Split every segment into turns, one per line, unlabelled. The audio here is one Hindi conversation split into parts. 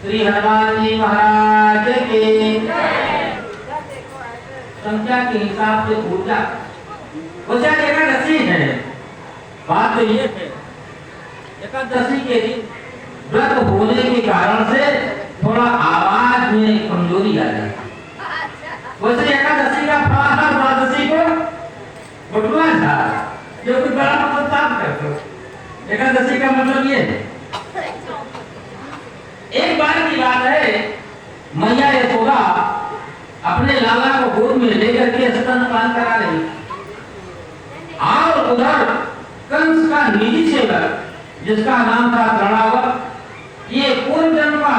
श्री हनुमान जी महाराज की संख्या के हिसाब से ऊर्जा ऊर्जा एकादशी है। बात तो ये है एकादशी के दिन व्रत होने के कारण से थोड़ा आवाज में कमजोरी आ जाती है। वैसे एकादशी का फलाहार द्वादशी को बटुआ था जो कि बड़ा मतलब साफ कर दो। एकादशी का मतलब ये है। एक बार की बात है, मैया यशोदा अपने लाला को गोद में लेकर के स्तनपान करा रही और उधर कंस का निजी सेवक जिसका नाम था तृणावर्त, ये पूर्व जन्म का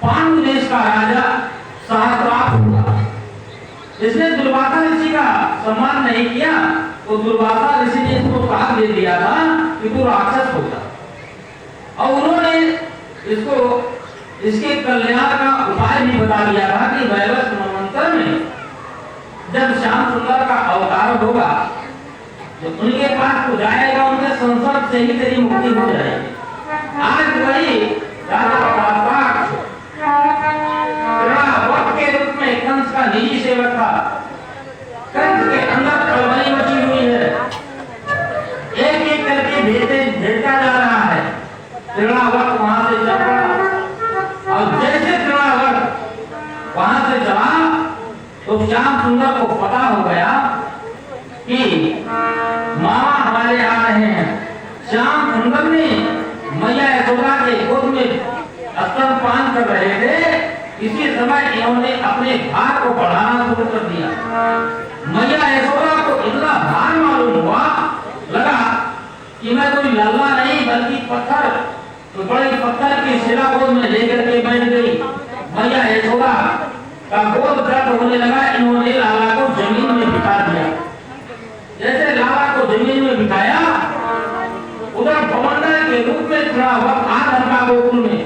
पांडु देश का राजा सहस्राक्ष हुआ। इसने दुर्वासा ऋषि का सम्मान नहीं किया तो दुर्वासा ऋषि ने इसको श्राप दे दिया था कि तू राक्षस होगा और उन्होंने इसको इसके कल्याण का उपाय भी बता दिया था कि वैवस्वत मनवंतर में जब श्याम सुंदर का अवतार होगा जो उनके पास तो जाएगा उनके संसर्ग से ही तेरी मुक्ति हो जाएगी। आज वही राजा के रूप में कंस का निजी सेवक था। कंस के अंदर कलवली मची हुई है, एक एक करके भेजा जा रहा है। तृणावर्त वहां से चल पड़ा और जैसे तृणावर्त वहां से चला तो श्याम सुंदर को पता हो गया कि मामा हमारे आ रहे हैं। श्याम सुंदर ने मैया यशोदा के गोद में स्तनपान कर रहे थे। इसी समय इन्होंने अपने भार को बढ़ाना शुरू कर दिया। मैया यशोदा को इतना भार मालूम हुआ, लगा कि मैं कोई लल्ला नहीं बल्कि पत्थर, तो बड़े पत्थर की शिला गोद में लेकर के बैठ गई। मैया यशोदा का गोद दर्द होने लगा। इन्होंने लाला को जमीन में बिठा दिया। जैसे लाला को जमीन में बिठाया उधर भवंडर के रूप में खड़ा हुआ आ गोकुल में।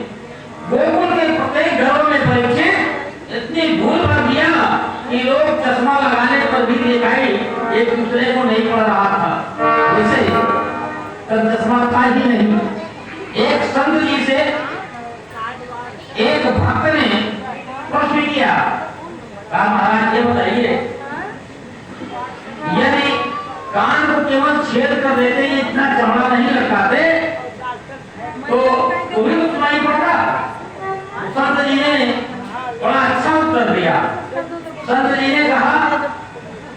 गोकुल के प्रत्येक घरों में परीक्षित इतनी धूल भर दिया कि लोग चश्मा लगाने पर भी दिखाई एक दूसरे को नहीं पड़ रहा था। वैसे तब चश्मा था ही नहीं। एक संत जी से एक भक्त ने प्रश्न किया, कहा महाराज ये बताइए यदि कान को केवल छेद कर देते इतना चमड़ा नहीं लगाते तो तुम्हें तो सुनाई पड़ता। संत जी ने बड़ा अच्छा उत्तर दिया। संत जी ने कहा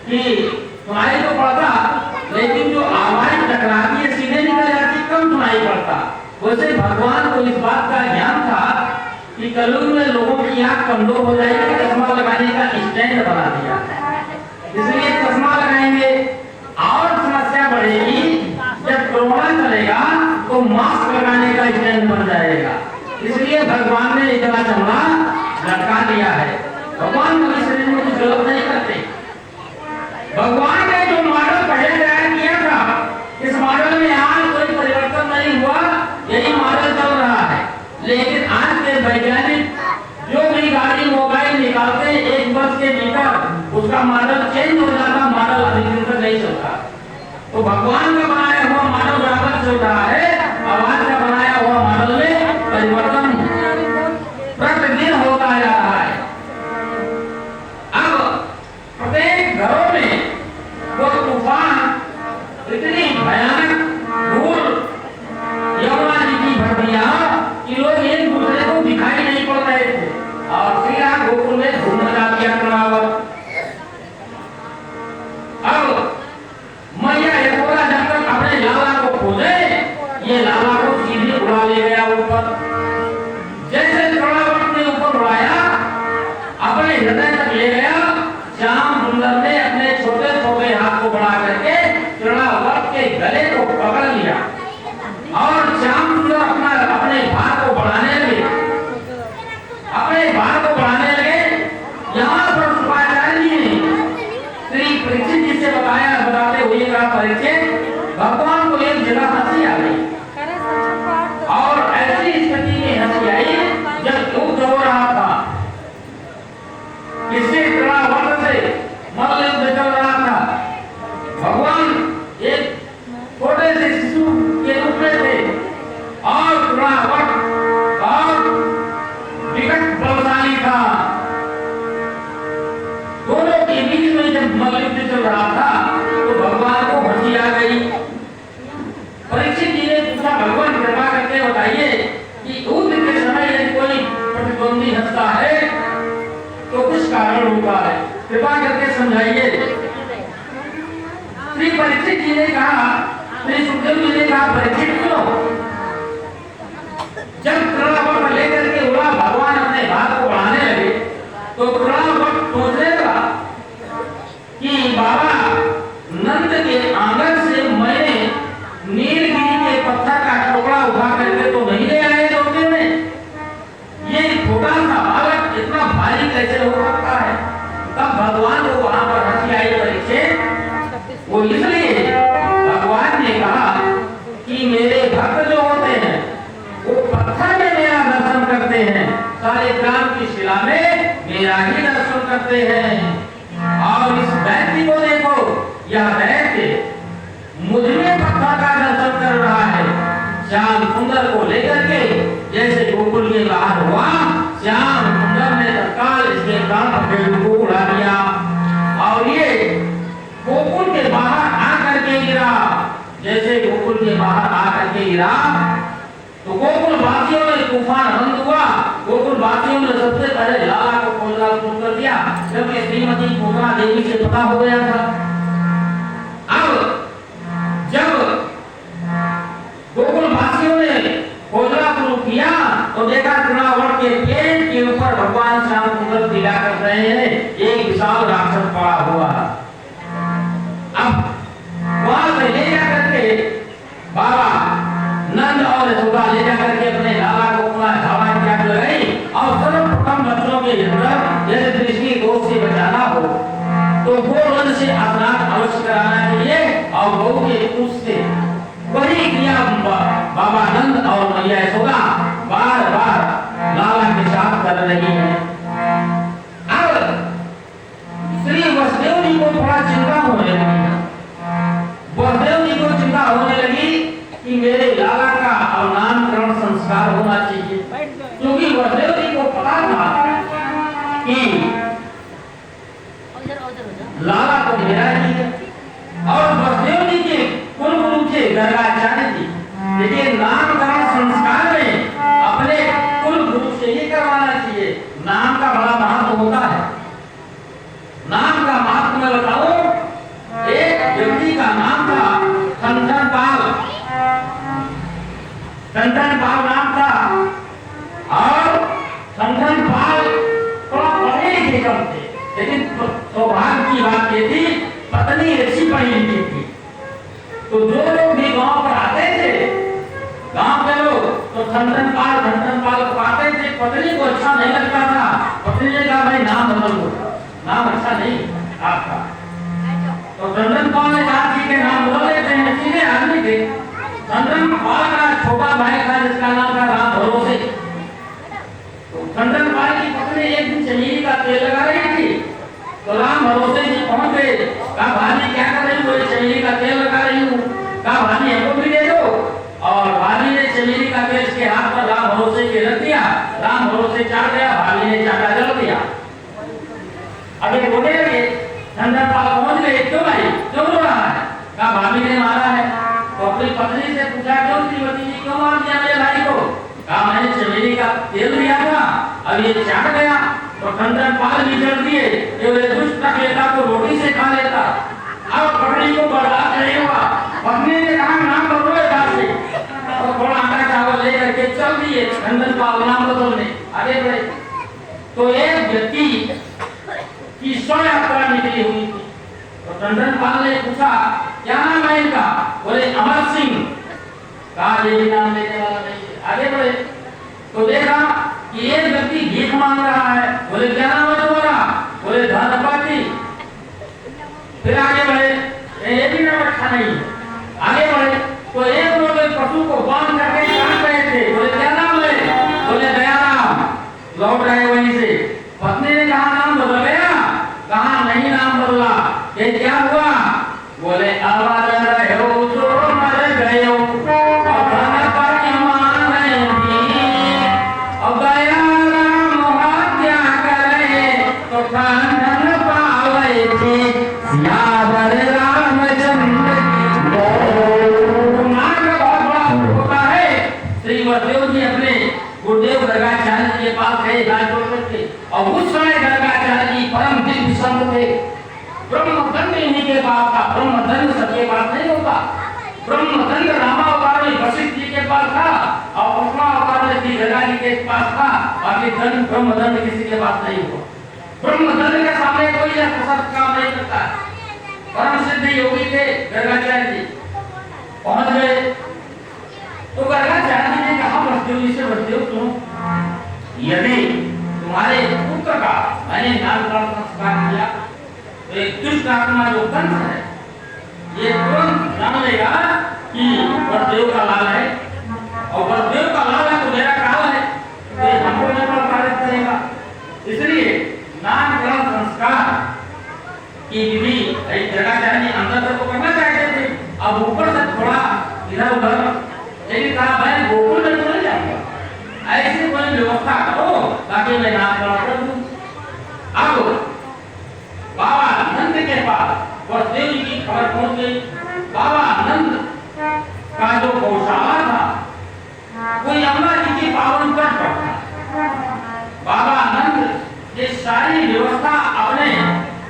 कि सुनाई तो पड़ता लेकिन जो आवाज टकराती है सीधे निकल जाती कम सुनाई पड़ता। वैसे भगवान को इस बात का ज्ञान था कि कलयुग में लोगों की आंख कमजोर हो जाएगी, चश्मा लगाने का स्टैंड बना दिया, इसलिए चश्मा लगाएंगे और समस्या बढ़ेगी। जब कोरोना चलेगा तो मास्क लगाने का स्टैंड बन जाएगा, इसलिए भगवान ने इतना चमड़ा लटका दिया है। भगवान कभी शरीर में कुछ गलत नहीं करते। भगवान ने जो मॉडल पहले तैयार किया था इस मॉडल में आज कोई परिवर्तन नहीं हुआ, यही मॉडल चल रहा है। लेकिन आज के वैज्ञानिक जो भी गाड़ी मोबाइल निकालते हैं एक वर्ष के भीतर उसका मॉडल चेंज हो जाता, मॉडल अधिक दिन तक नहीं चलता। तो भगवान का बनाया हुआ मॉडल बराबर चल रहा है, आवाज का बनाया हुआ मॉडल में परिवर्तन प्रतिदिन होता जा रहा है। अब प्रत्येक घरों में वो तूफान इतनी भयानक धूल यमुना जी की भर दिया कि लोग एक दूसरे को दिखाई नहीं पड़ रहे थे और श्री राम गोकुल में धूम मचा दिया तृणावर्त। अब मैया यशोदा जब तक अपने लाला को खोजे ये लाला को सीधे उड़ा ले गया ऊपर। जैसे तृणावर्त ने ऊपर उड़ाया अपने हृदय तक ले गया। श्याम सुंदर ने अपने छोटे छोटे हाथ को बढ़ा करके तृणावर्त के गले को पकड़ लिया और श्याम सुंदर अपने भार को बढ़ाने लगे, अपने भार को बढ़ाने लगे। यहाँ पर शुक्राचार्य जी ने श्री परीक्षित जी से बताते हुए कहा, परीक्षित भगवान को एक जगह हंसी आ गई और ऐसी स्थिति कारण होता है, कृपा करके समझाइए। श्री परीक्षित जी ने कहा, श्री सुखदेव जी ने कहा, परीक्षित सुनो, जब तृणावर्त लेकर के बोला भगवान अपने भाग को बढ़ाने लगे, तो तृणावर्त सोचेगा कि बाबा नंद के आंगन से मैंने नीलगिरी के पत्थर का टुकड़ा उठा करके तो नहीं ले आए रोटे में, ये छोटा सा बालक इतना भारी कैसे हो सकता है। तब भगवान को वहां पर हंसी आई परीक्षित। वो इसलिए भगवान ने कहा कि मेरे भक्त जो होते हैं वो पत्थर में मेरा दर्शन करते हैं, सारे ग्राम की शिला में मेरा ही दर्शन करते हैं। और इस व्यक्ति को देखो, यह दैत्य मुझ में पत्थर का दर्शन कर रहा है। श्याम सुंदर को लेकर के जैसे गोकुल के बाहर हुआ, श्याम सुंदर ने तत्काल इसके कान पकड़ को उड़ा दिया और ये गोकुल के बाहर आकर के गिरा। जैसे गोकुल के बाहर आकर के गिरा तो गोकुल वासियों में तूफान बंद हुआ। गोकुल वासियों ने सबसे पहले लाला को खोजना शुरू कर दिया, जबकि श्रीमती पूर्णा देवी से पता हो गया था। अब जब गोकुल वासियों ने खोजना शुरू किया तो देखा तृणावर्त के पेड़ के ऊपर भगवान श्याम सुंदर लीला कर रहे हैं, एक विशाल राक्षस पड़ा हुआ। अब वहां से ले जाकर के बाबा नंद और यशोदा ले जाकर के अपने लाला को अपना धावा क्या लगाई और सर्वप्रथम बच्चों के अंदर यदि दृष्टि दोष से बचाना हो तो गोरन से स्नान अवश्य कराना चाहिए और गौ के पूछ से वही किया। बाबा नंद और मैया यशोदा बार बार लाला के साथ कर रही है। अब श्री वसुदेव जी को थोड़ा चिंता होने लगी। वसुदेव जी को चिंता होने लगी कि मेरे लाला का नामकरण संस्कार होना चाहिए, क्योंकि वसुदेव जी को पता था कि लाला तो मेरा ही है और वसुदेव जी के कुल गुरु थे गर्गाचार्य जी, लेकिन नामकरण संस्कार में अपने कुल गुरु से ही करवाना चाहिए। नाम का बड़ा महत्व होता है। नाम का महत्व मैं बताऊं, एक व्यक्ति का नाम था संतनपाल। संतनपाल नाम था और संतनपाल थोड़ा पढ़े लिखे कम थे, लेकिन सौभाग्य की बात ये थी पत्नी अच्छी पढ़ी लिखी थी। तो जो लोग भी गांव पर आते थे, गांव के लोग तो संतनपाल को आते थे। पत्नी को अच्छा नहीं लगता था, पत्नी ने कहा भाई नाम बदल दो, नाम अच्छा नहीं आपका। तो संतनपाल ने कहा ठीक है नाम बदल लेते हैं। सीधे आदमी थे। संतनपाल का छोटा भाई था जिसका नाम था राम भरोसे। तो संतनपाल की पत्नी एक दिन चमेली का तेल लगा रही थी, तो राम भरोसे जी पहुंच गए। कहा भाभी क्या कर रही हो? चमेली का तेल लगा रही हूँ। कहा भाभी हमको भी दे दो। और भाभी ने चमेली का तेल के हाथ पर राम भरोसे के रख दिया। राम भरोसे चाट गया, भाभी ने चाटा जल दिया। अभी रोने लगे। संतनपाल पहुंच गए, क्यों भाई क्यों रो रहा है? कहा भाभी ने मारा है। तो अपनी पत्नी से पूछा क्यों श्रीमती जी क्यों मार दिया मेरे भाई को? कहा मैंने चमेली का तेल दिया था, अब ये चाट गया। तो संतनपाल भी जल दिए, ये दुष्ट तक लेता तो रोटी से खा लेता। अब पत्नी को बर्दाश्त नहीं हुआ। पत्नी ने कहा नाम बदलो दास से, तो थोड़ा आटा चावल लेकर के चल दिए संतनपाल नाम बदलने आगे बढ़े। तो एक व्यक्ति की शव यात्रा निकली हुई थी। तो संतनपाल ने पूछा क्या नाम है इनका? बोले अमर सिंह। कहा ये भी नाम लेने वाला नहीं। आगे बढ़े तो देखा कि एक व्यक्ति भीख मांग रहा है। बोले क्या नाम है तुम्हारा? बोले धनपति। फिर आगे बढ़े, ये भी नाम अच्छा नहीं। आगे बढ़े तो एक लोग पशु को बांध करके काट रहे थे। बोले क्या नाम है? बोले दयाराम। लौट रहे वहीं से। पत्नी ने कहा नाम बदल गया? कहा नहीं नाम बदला। ये क्या हुआ? बोले आवाज रहे हो जो मर गए हो और धनपति मान दी। अब दयाराम हत्या करे तो धन पावे थे सियावर रामचंद्र की। नाम का बहुत बड़ा होता है। श्री वसुदेव जी अपने गुरुदेव गर्गाचार्य जी के पास गए इलाज करके, और उस समय गर्गाचार्य जी परम दिव्य संत थे। ब्रह्मदंड इन्हीं के पास था, ब्रह्मदंड सबके पास नहीं होता। ब्रह्मदंड रामावतार में वशिष्ठ जी के पास था और कृष्णावतार में श्री गर्गा जी के पास था, बाकी दंड ब्रह्मदंड किसी के पास नहीं हुआ। ब्रह्मदंड के सामने कोई ऐसा काम नहीं करता। परम सिद्ध योगी थे गर्गाचार्य जी, पहुंच गए तो गर्गाचार्य जी ने कहा वसुदेव से, वसुदेव तुम यदि तुम्हारे पुत्र का मैंने नामकरण संस्कार किया तो एक दुष्ट आत्मा जो कंस है ये तुरंत जान लेगा कि वसुदेव का लाल है, और वसुदेव का लाल है तो मेरा काल है, तो ये हमको नहीं प्रताड़ित करेगा। इसलिए नामकरण संस्कार की विधि गर्गाचार्य जी अंदर तक तो करना चाहते थे, अब ऊपर से थोड़ा इधर उधर, लेकिन कहा मैं गोकुल में तो नहीं जाऊंगा, ऐसी कोई व्यवस्था करो ताकि मैं नामकरण कर दूं। अब बाबा नंद के पास वसुदेव जी की खबर पहुंच गई। बाबा नंद का जो गौशाला था वो यमुना जी की पावन तट पर था। बाबा नंद ये सारी व्यवस्था अपने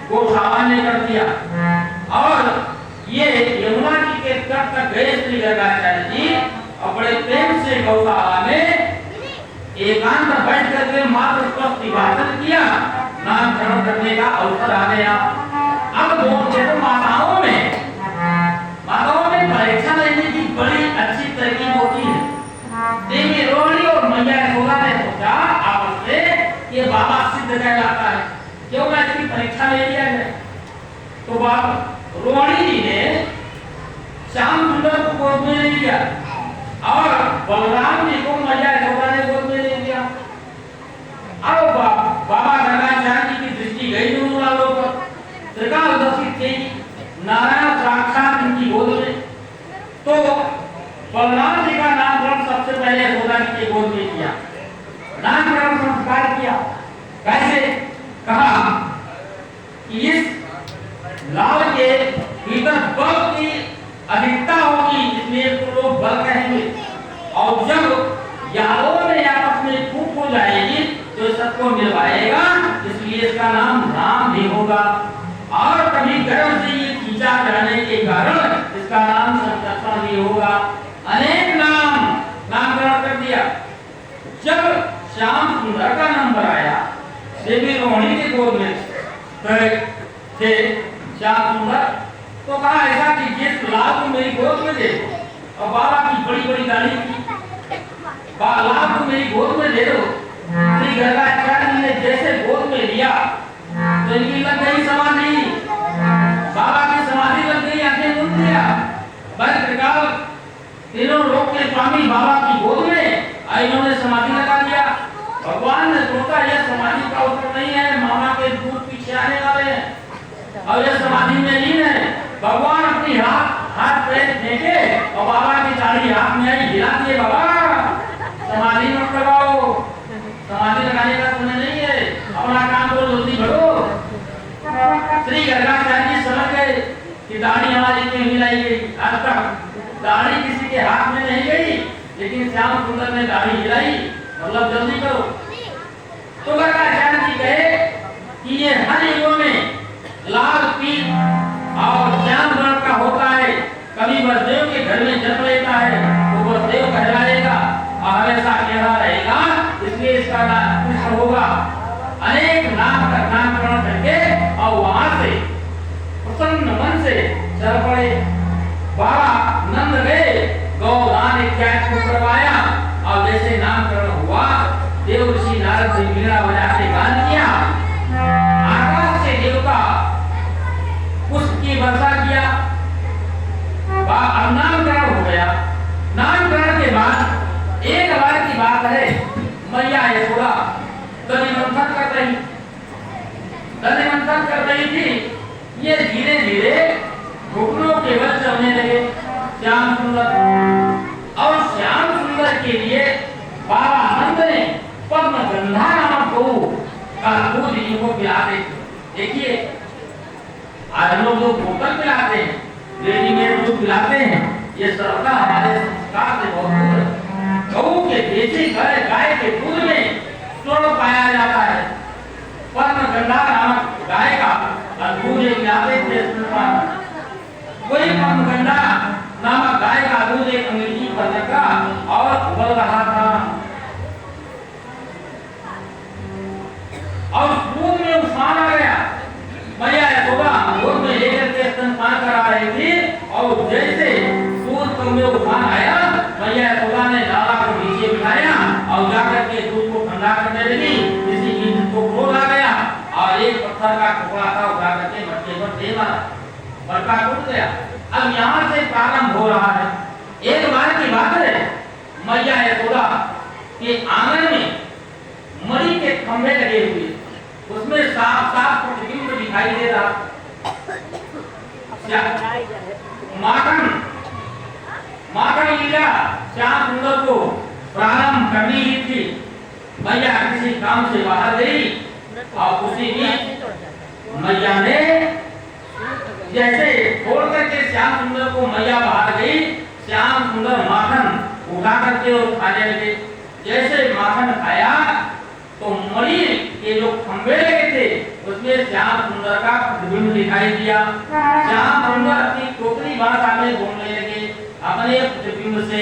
गौशाला में कर दिया, और ये यमुना जी के तट तक गए श्री गर्गाचार्य जी, और बड़े प्रेम से गौशाला में एकांत बैठ करके मात्र स्पष्ट भाषण किया, नामकरण करने का अवसर आ गया। अब दोनों माताओं में परीक्षा लेने की बड़ी अच्छी तरकीब होती है। देवी रोहिणी और मैया यशोदा ने सोचा आपस में ये बाबा सिद्ध कहलाता है, क्यों ना इसकी परीक्षा ले लिया जाए। तो बाबा रोहिणी जी ने श्याम सुंदर को गोद में ले लिया और बलराम जी को मैया यशोदा ने गोद में ले लिया। अब बाबा गर्गाचार्य जी की दृष्टि गई दोनों लालों पर, त्रिकालदर्शी थे, नारायण साक्षात इनकी गोद में। तो बलराम जी का नामकरण सबसे पहले यशोदा जी के गोद में किया, नामकरण संस्कार किया। कैसे? कहा कि इस लाल के भीतर बल की अधिकता होगी, इसलिए तो लोग बल कहेंगे, और जब यादों में आपस में फूट हो जाएगी तो सबको मिलवाएगा, इसलिए इसका नाम राम भी होगा। और कभी गर्भ से ये खींचा जाने के कारण इसका नाम संकर्षण भी होगा। अनेक नामकरण कर दिया। जब श्याम सुंदर का नंबर आया, देवी रोहिणी के गोद में थे श्याम सुंदर, तो कहा ऐसा कीजिए लाल को मेरी गोद में दे दो, और बाबा की बड़ी बड़ी दाढ़ी की लाल को मेरी गोद में दे दो। श्री गर्गाचार्य जी ने जैसे गोद में लिया तो इनकी लग गई समाधि, बाबा की समाधि लग गई, आंखें मूंद लिया। बस त्रिकाल तीनों लोक के स्वामी बाबा की गोद में इन्होंने समाधि लगा दिया। भगवान ने सोचा यह समाधि का उत्तर नहीं है, मामा के दूध पीछे आने वाले हैं, और यह समाधि में लीन है। भगवान अपनी हाथ पैर फेंके और बाबा की दाढ़ी हाथ में आई, हिला दिए, बाबा समाधि मत लगाओ, समाधि लगाने का समय नहीं है, अपना काम करो, जल्दी बढ़ो। श्री गर्गाचार्य जी समझ गए कि दाढ़ी हमारी क्यों हिलाई गई। आज तक दाढ़ी किसी के हाथ में नहीं गई, लेकिन श्याम सुंदर ने दाढ़ी हिलाई, मतलब जल्दी करो। तो गर्गाचार्य जी कहे कि ये हर युगों में लाल पीत और श्याम वर्ण का होता है, कभी वसुदेव के घर में जन्म लेता है तो वसुदेव कहलाएगा और हमेशा कहला रहेगा, इसलिए इसका नाम कृष्ण होगा। अनेक नामकरण करके और वहां से प्रसन्न मन से चल पड़े। बाबा नंद गए, गौदान इत्यादि को करवाया, और जैसे नामकरण हुआ देव ऋषि नारद जी वीणा बजा के गान किया, आकाश से देवता पुष्प की वर्षा किया, नामकरण हो गया। नामकरण के बाद एक बार की बात है, मैया यशोदा दधिमंथन कर रही थी। ये धीरे धीरे घुटनों के बल चलने लगे श्याम सुंदर, और श्याम सुंदर के लिए बाबा नंद ने पद्मगंधा नामक गऊ का दूध इनको पिलाते। देखिए आज हम लोग जो बोतल पिलाते हैं, रेडीमेड दूध पिलाते हैं, ये सर्वथा हमारे संस्कार से बहुत दूर है। गऊ के देसी गाय के अब यहाँ से प्रारंभ हो रहा है। एक बार की बात है, मैया यशोदा के आंगन में मणि के खंभे लगे हुए, उसमें साफ साफ प्रतिबिंब दिखाई दे रहा। माखन लीला श्याम सुंदर को प्रारंभ करनी ही थी। मैया किसी काम से बाहर गई और उसी बीच मैया ने जैसे छोड़ करके श्याम सुंदर को मैया बाहर गई, श्याम सुंदर माखन उठा करके और खाने लगे। जैसे माखन खाया तो मणि के जो खंभे लगे थे उसमें श्याम सुंदर का प्रतिबिंब दिखाई दिया। श्याम सुंदर अपनी कोकरी भाषा में बोलने लगे अपने प्रतिबिंब से,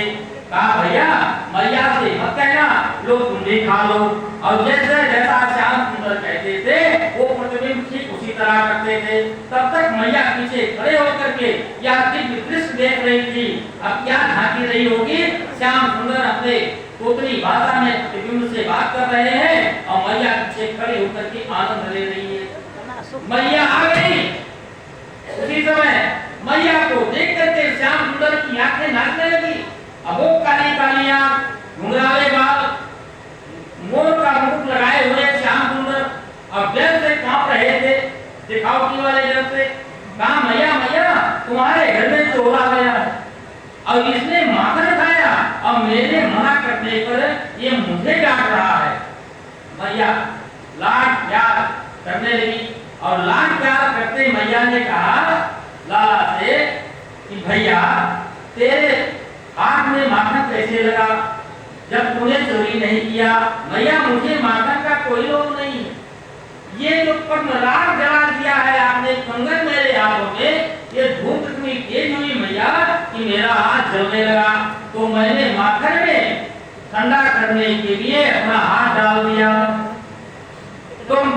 कहा भैया मैया से मत कहना, लो तुम भी खा लो। और जैसे जैसा श्याम सुंदर कहते थे वो प्रतिबिंब ठीक उसी तरह करते थे। तब तक मैया पीछे खड़े होकर के या दिव्य दृश्य देख रही थी। अब क्या झांकी रही होगी, श्याम सुंदर अपने कोकरी भाषा में प्रतिबिंब से बात कर रहे हैं और मैया पीछे खड़े होकर के आनंद ले रही है। मैया आ गई। उसी समय मैया को देख करके श्याम सुंदर की आंखें नाचने लगी। अब वो काली काली आंख, घुंघराले बाल, मोर का मुकुट लगाए हुए श्याम सुंदर अब डर से कांप रहे थे, दिखावटी वाले डर से। कहा मैया मैया तुम्हारे घर में चोर आ गया और इसने माखन खाया और मेरे मना करने पर ये मुझे डांट रहा है। मैया लाड प्यार करने लगी और लाड प्यार करते मैया ने कहा लाला से कि भैया तेरे हाथ में माखन कैसे लगा जब तूने चोरी नहीं किया। भैया मुझे माखन का कोई लोभ नहीं, ये जो पद्मराग जला दिया है आपने कंगन मेरे हाथों में, ये धूप इतनी तेज हुई मैया कि मेरा हाथ जलने लगा, तो मैंने माखन में ठंडा करने के लिए अपना हाथ डाल दिया। तुम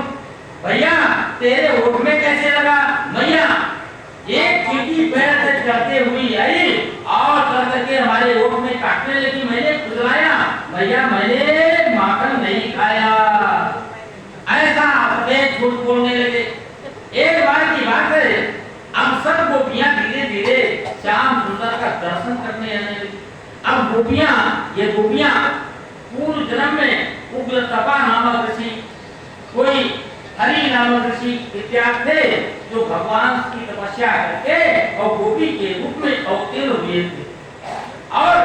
भैया तेरे ओठ में कैसे लगा। मैया एक चींटी पैर से चलते हुई आई और चल करके हमारे ओठ में काटने लगी, मैंने खुजलाया। भैया मैंने माखन नहीं खाया। ऐसा सफेद झूठ बोलने लगे। एक बार की बात है, अब सब गोपियां धीरे धीरे श्याम सुंदर का दर्शन करने आने लगी। अब ये गोपियां पूर्व जन्म में उग्र तपा नामक ऋषि, कोई हरि नामक ऋषि इत्यादि थे जो भगवान की तपस्या करके और गोपी के रूप में अवतीर्ण हुए थे। और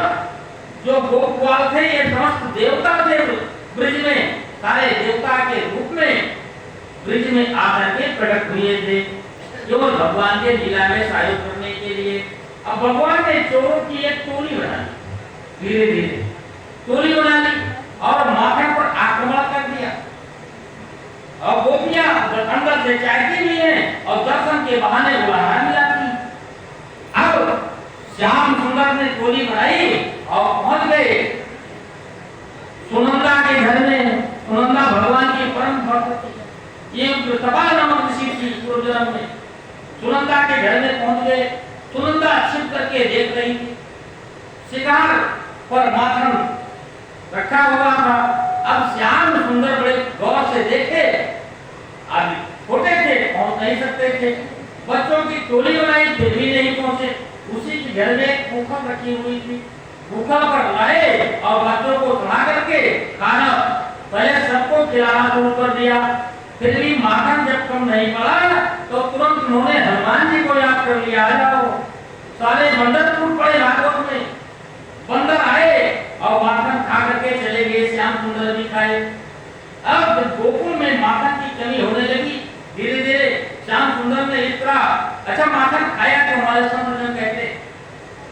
जो गोपवाल थे ये समस्त देवता थे ब्रिज में, सारे देवता के रूप में ब्रिज में आकर के प्रकट हुए थे केवल भगवान के लीला में सहयोग करने के लिए। अब भगवान ने चोरों की एक टोली बना ली, धीरे धीरे टोली बना ली और माखन पर आक्रमण कर दिया। और गोपियां अंदर से चाहती भी हैं और दर्शन के बहाने बुलाना भी आती। अब श्याम सुंदर ने टोली बनाई और पहुंच गए सुनंदा के घर में। सुनंदा भगवान की परम भक्त थी, ये तपा नामक ऋषि थी पूर्व जन्म में। सुनंदा के घर में पहुंच गए। सुनंदा छिप करके देख रही थी, शिकार पर माखन रखा हुआ था। अब श्याम सुंदर बड़े गौर से देखे, आदि छोटे थे पहुंच नहीं सकते थे, बच्चों की टोली बनाई फिर भी नहीं पहुंचे। उसी के घर में खूखल रखी हुई थी, खूखल पर लाए और बच्चों को चढ़ा करके खाना पहले सबको खिलाना शुरू कर दिया। फिर भी माखन जब कम नहीं पड़ा तो तुरंत उन्होंने हनुमान जी को याद कर लिया। आ जाओ, सारे बंदर टूट पड़े भागवत में। बंदर आए और माखन खा करके चले गए, श्याम सुंदर भी खाए। अब जब गोकुल में माखन की कमी होने लगी, धीरे धीरे श्याम सुंदर ने इस तरह अच्छा माखन खाया तो हमारे संतजन कहते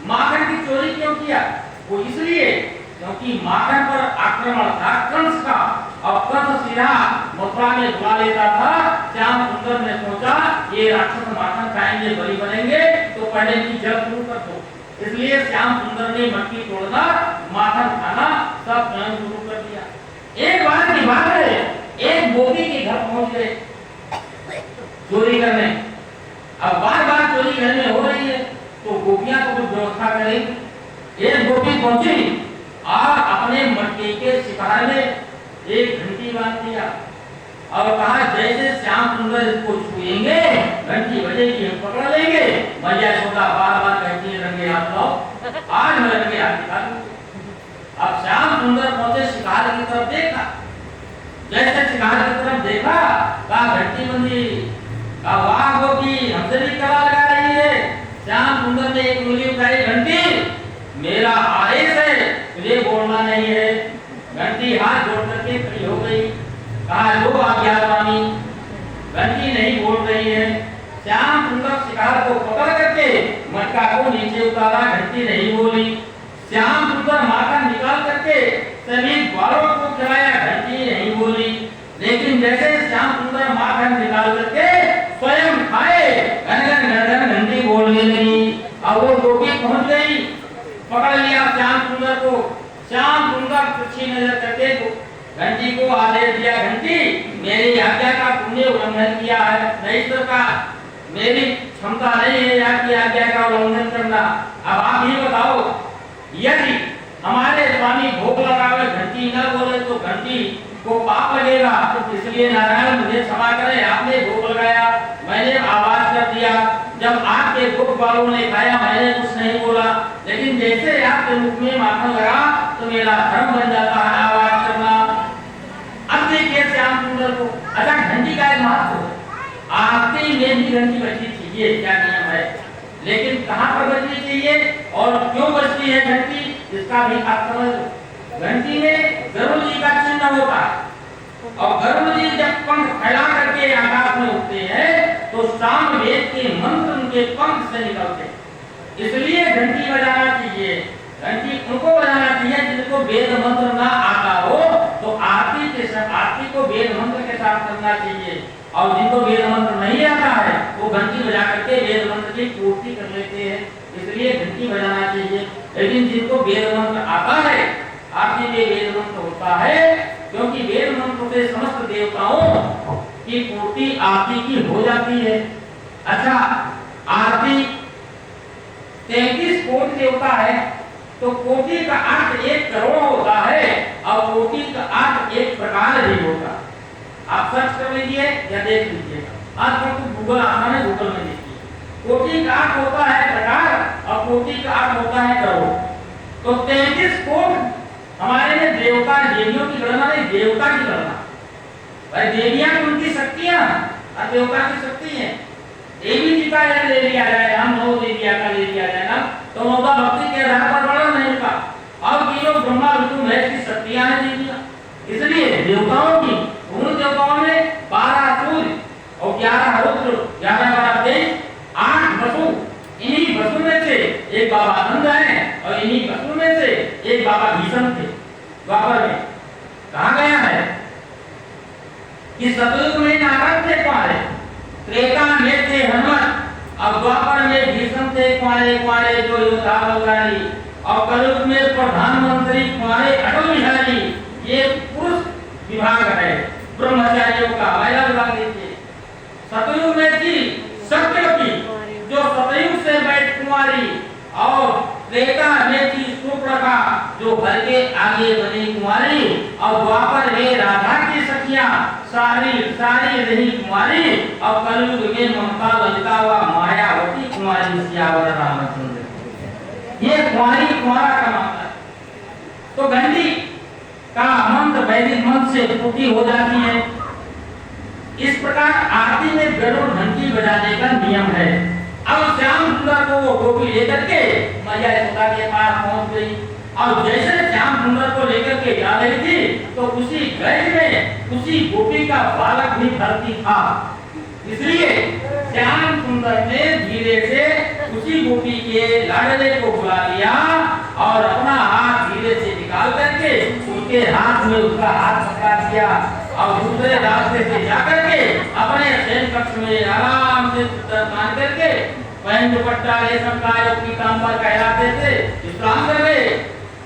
माखन की चोरी क्यों किया। वो इसलिए क्योंकि माखन पर आक्रमण था कंस का और कंस सीधा मथुरा में बुला लेता था। श्याम सुंदर ने सोचा ये राक्षस माखन खाएंगे बलि बनेंगे तो पहले की जल शुरू कर दो। इसलिए श्याम सुंदर ने मटकी तोड़ना, माखन खाना सब स्वयं शुरू कर दिया। एक बार की बात है, एक गोपी के घर पहुंच गए चोरी करने। अब बार बार चोरी घर में हो रही है तो गोपियां को कुछ व्यवस्था करेगी। एक गोपी पहुंची और अपने मटके के शिकार में एक घंटी बांध दिया और कहा जैसे श्याम सुंदर इसको छुएंगे घंटी बजेगी हम पकड़ लेंगे। मैया यशोदा बार-बार कहती है रंगे हाथ लाओ, आज मैं रंगे हाथ दिखा दूं। अब श्याम सुंदर पहुंचे शिकार की तरफ, देखा जैसे शिकार की तरफ देखा कहा घंटी बंदी, कहा वाह गोपी हमसे भी कला लगा रही है। श्याम सुंदर ने एक उंगली उठाई, घंटी मेरा आदेश है तुझे बोलना नहीं है। घंटी हाथ जोड़ करके खड़ी हो गई, कहा लो आज्ञा स्वामी। घंटी नहीं बोल रही है। श्याम सुंदर शिकार को पकड़ करके मटका को नीचे उतारा, घंटी नहीं बोली। श्याम सुंदर माखन निकाल करके सभी ग्वालों को खिलाया, घंटी नहीं बोली। लेकिन जैसे श्याम सुंदर माखन निकाल करके स्वयं खाए, घन घंटी बोलने लगी। अब वो गोपी पहुंच गई, पकड़ लिया श्याम सुंदर को। श्याम सुंदर तुच्छी नजर करके घंटी को आदेश दिया, घंटी मेरी आज्ञा का तुमने उल्लंघन किया है, नहीं सरकार मेरी क्षमता नहीं है आपकी आज्ञा का उल्लंघन करना। अब आप ही बताओ यदि हमारे स्वामी भोग लगावे घंटी न बोले तो घंटी को पाप लगेगा, इसलिए नारायण मुझे क्षमा करें, आपने भोग लगाया मैंने आवाज कर दिया, जब आपके भोग वालों ने खाया मैंने कुछ नहीं बोला, लेकिन जैसे आपके मुख में माखन लगा तो मेरा धर्म बन जाता है आवाज करना। अब देखिए श्याम सुंदर को, अच्छा घंटी का एक महत्व, आरती में भी घंटी बजनी चाहिए, क्या नियम है, लेकिन कहाँ पर बजनी चाहिए और क्यों बजती है घंटी, इसका भी आप समझ लो। घंटी में गरुड़ जी का चिन्ह होता है और गरुड़ जी जब पंख फैला करके आकाश में उठते हैं तो सामवेद के मंत्र उनके पंख से निकलते हैं, इसलिए घंटी बजाना चाहिए। घंटी उनको बजाना चाहिए जिनको वेद मंत्र ना आता हो, तो आरती को वेद मंत्र के साथ करना चाहिए, और जिनको वेद मंत्र नहीं आता है वो घंटी बजा करके वेद मंत्र की पूर्ति कर लेते हैं, इसलिए घंटी बजाना चाहिए। लेकिन जिनको वेद मंत्र आता है, आरती में वेद मंत्र होता है, क्योंकि वेद मंत्र से समस्त देवताओं की पूर्ति आरती की हो जाती है। अच्छा, आरती 33 कोटि देवता है, तो कोटि का अर्थ 1 करोड़ होता है और कोटि का अर्थ 1 प्रकार भी होता है। आप सर्च कर लीजिए या देख लीजिएगा, आजकल तो गूगल आसान है, गूगल में देखिए। कोटि का अर्थ होता है प्रकार और कोटि का अर्थ होता है करोड़। तो 33 कोट हमारे में देवता, देवियों की गणना नहीं, देवता की गणना। भाई देवियां उनकी शक्तियां और देवता की शक्ति है। देवी जी का ले लिया जाए, हम 9 देवियां का ले लिया जाए ना, तो 9 भक्ति के आधार पर बड़ा नहीं का, और तीनों ब्रह्मा विष्णु महेश की शक्तियां हैं देवियां, इसलिए देवताओं की उन देवताओं में 12 सूर्य और 11 रुद्र, 11 तेज, 8 वसु, इन्हीं वसु में से एक बाबा आनंद है और इन्हीं वसु में से एक बाबा भीषण थे। द्वापर में कहा गया है कि सतयुग में नारद थे कुंवारे, त्रेता में थे हनुमत और द्वापर में भीषण थे कुंवारे जो योद्धा बलशाली, और कलयुग में प्रधानमंत्री कुंवारे अटल बिहारी। ये पुरुष विभाग है ब्रह्मचारियों का, महिला विभाग देखिए। सतयुग में थी सत्यवती जो सतयुग से बैठ कुंवारी, और त्रेता में थी सुप्रभा जो घर के आगे बनी कुंवारी, और द्वापर में राधा की सखियां सारी रही कुंवारी, और कलयुग में ममता ललिता व मायावती कुंवारी सियावर रामचंद्र। ये कुंवारी कुंवारा का मामला है। तो घंटी का मंत्र वैदिक मंत्र से पूर्ति हो जाती है। इस प्रकार आरती में गरुड़ घंटी बजाने का नियम है। अब श्याम सुंदर को वो गोपी लेकर के मैया यशोदा के पास पहुंच गई, और जैसे श्याम सुंदर को लेकर के जा रही थी तो उसी गैस में उसी गोपी का बालक भी भर्ती था, इसलिए श्याम सुंदर ने धीरे से उसी गोपी के लाडले को बुला लिया और अपना हाथ धीरे से निकाल करके उसके हाथ में उसका हाथ पकड़ा दिया, और दूसरे रास्ते से जाकर के अपने शयन कक्ष में आराम से मान करके पैंट दुपट्टा रेशम का जो पीतांबर कहलाते थे विश्राम कर गए।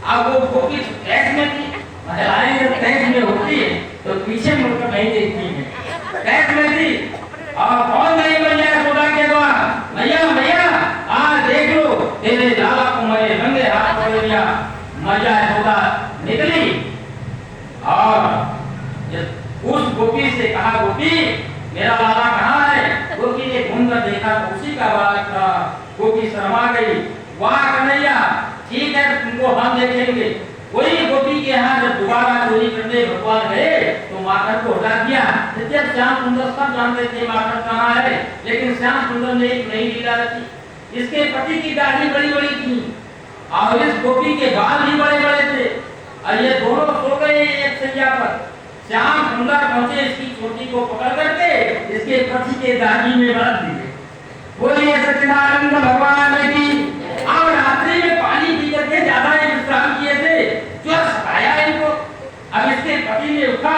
अब वो गोपी टैक्स में थी, महिलाएं जब टैक्स में होती है तो पीछे मुड़कर नहीं देखती है, टैक्स में थी, और कौन नहीं मैया यशोदा के द्वार, मैया आज देख लो तेरे लाला को मैंने रंगे हाथ पकड़ लिया। मैया यशोदा निकली और उस गोपी से कहा, वो हम देखेंगे। वही गोपी के यहाँ जब दोबारा चोरी करने भगवान गए तो माखन को हटा दिया। जब श्याम सुंदर सब जानते थे माखन कहाँ है, लेकिन श्याम सुंदर ने एक नई लीला रची। इसके पति की दाढ़ी बड़ी बड़ी थी और इस गोपी के बाल भी बड़े बड़े थे और ये दोनों सो गए एक सैया पर। श्याम सुंदर पहुंचे, इसकी चोटी को पकड़ करके इसके पति के दाढ़ी में बांध दिए। बोलिए सच्चिदानंद भगवान की। और रात्रि में पानी पी करके ज्यादा विश्राम किए थे, जो सताया इनको। अब इसके पति ने उठा,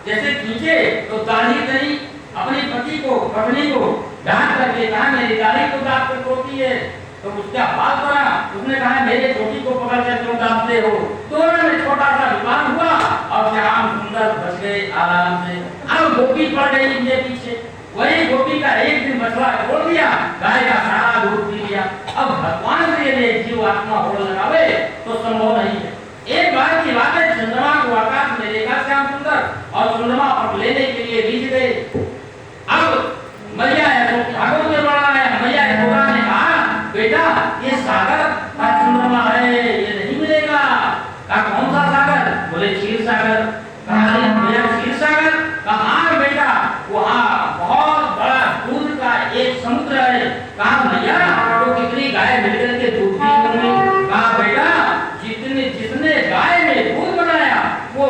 जैसे खींचे तो दाढ़ी तरी अपने पति को पत्नी को डांट करके कहा मेरी दाढ़ी को दांत कर तोड़ती है। तो उसका बाल पड़ा, उसने कहा मेरे चोटी को पकड़ कर क्यों दांतते हो। दोनों में छोटा सा विवाद हुआ और श्याम सुंदर बच गए आराम से। अब गोपी पड़ गई इनके पीछे। वही गोपी का एक दिन बछड़ा छोड़ दिया, गाय का सारा दूध पी लिया। अब भगवान से यदि जीव आत्मा होड़ लगावे तो संभव नहीं है। एक बार की बात है, चंद्रमा को आकाश में देखा श्याम सुंदर और चंद्रमा पर लेने के लिए बीच गए। अब मैया ठाकुर में बढ़ा है, मैया यशोदा ने कहा बेटा ये सागर का चंद्रमा है, ये नहीं मिलेगा। कहा कौन सा सागर? बोले क्षीर सागर। कहा भैया क्षीर सागर? कहा बेटा वहाँ बहुत बड़ा दूध का एक समुद्र है। कहा भैया तो कितनी गाय मिलकर के दूध पी होंगी। कहा बेटा जिसने गाय में दूध बनाया वो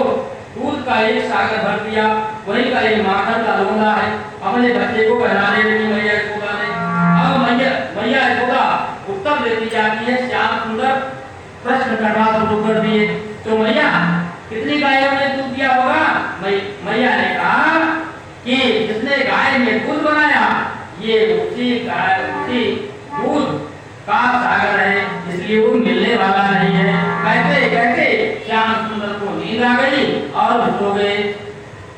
दूध का एक सागर भर दिया, वही का एक माखन का लोंदा है। अपने बच्चे को पहनाने लगी मैया यशोदा ने। अब मैया यशोदा उत्तर देती जाती है, श्याम सुंदर प्रश्न करना शुरू कर दिए। तो मैया कितनी गायों ने दूध दिया होगा? मैया ने कहा कि जिसने गाय में दूध बनाया ये उसी दूध का सागर है, इसलिए वो मिलने वाला नहीं है। कहते कहते श्याम सुंदर को नींद आ गई और सो गए।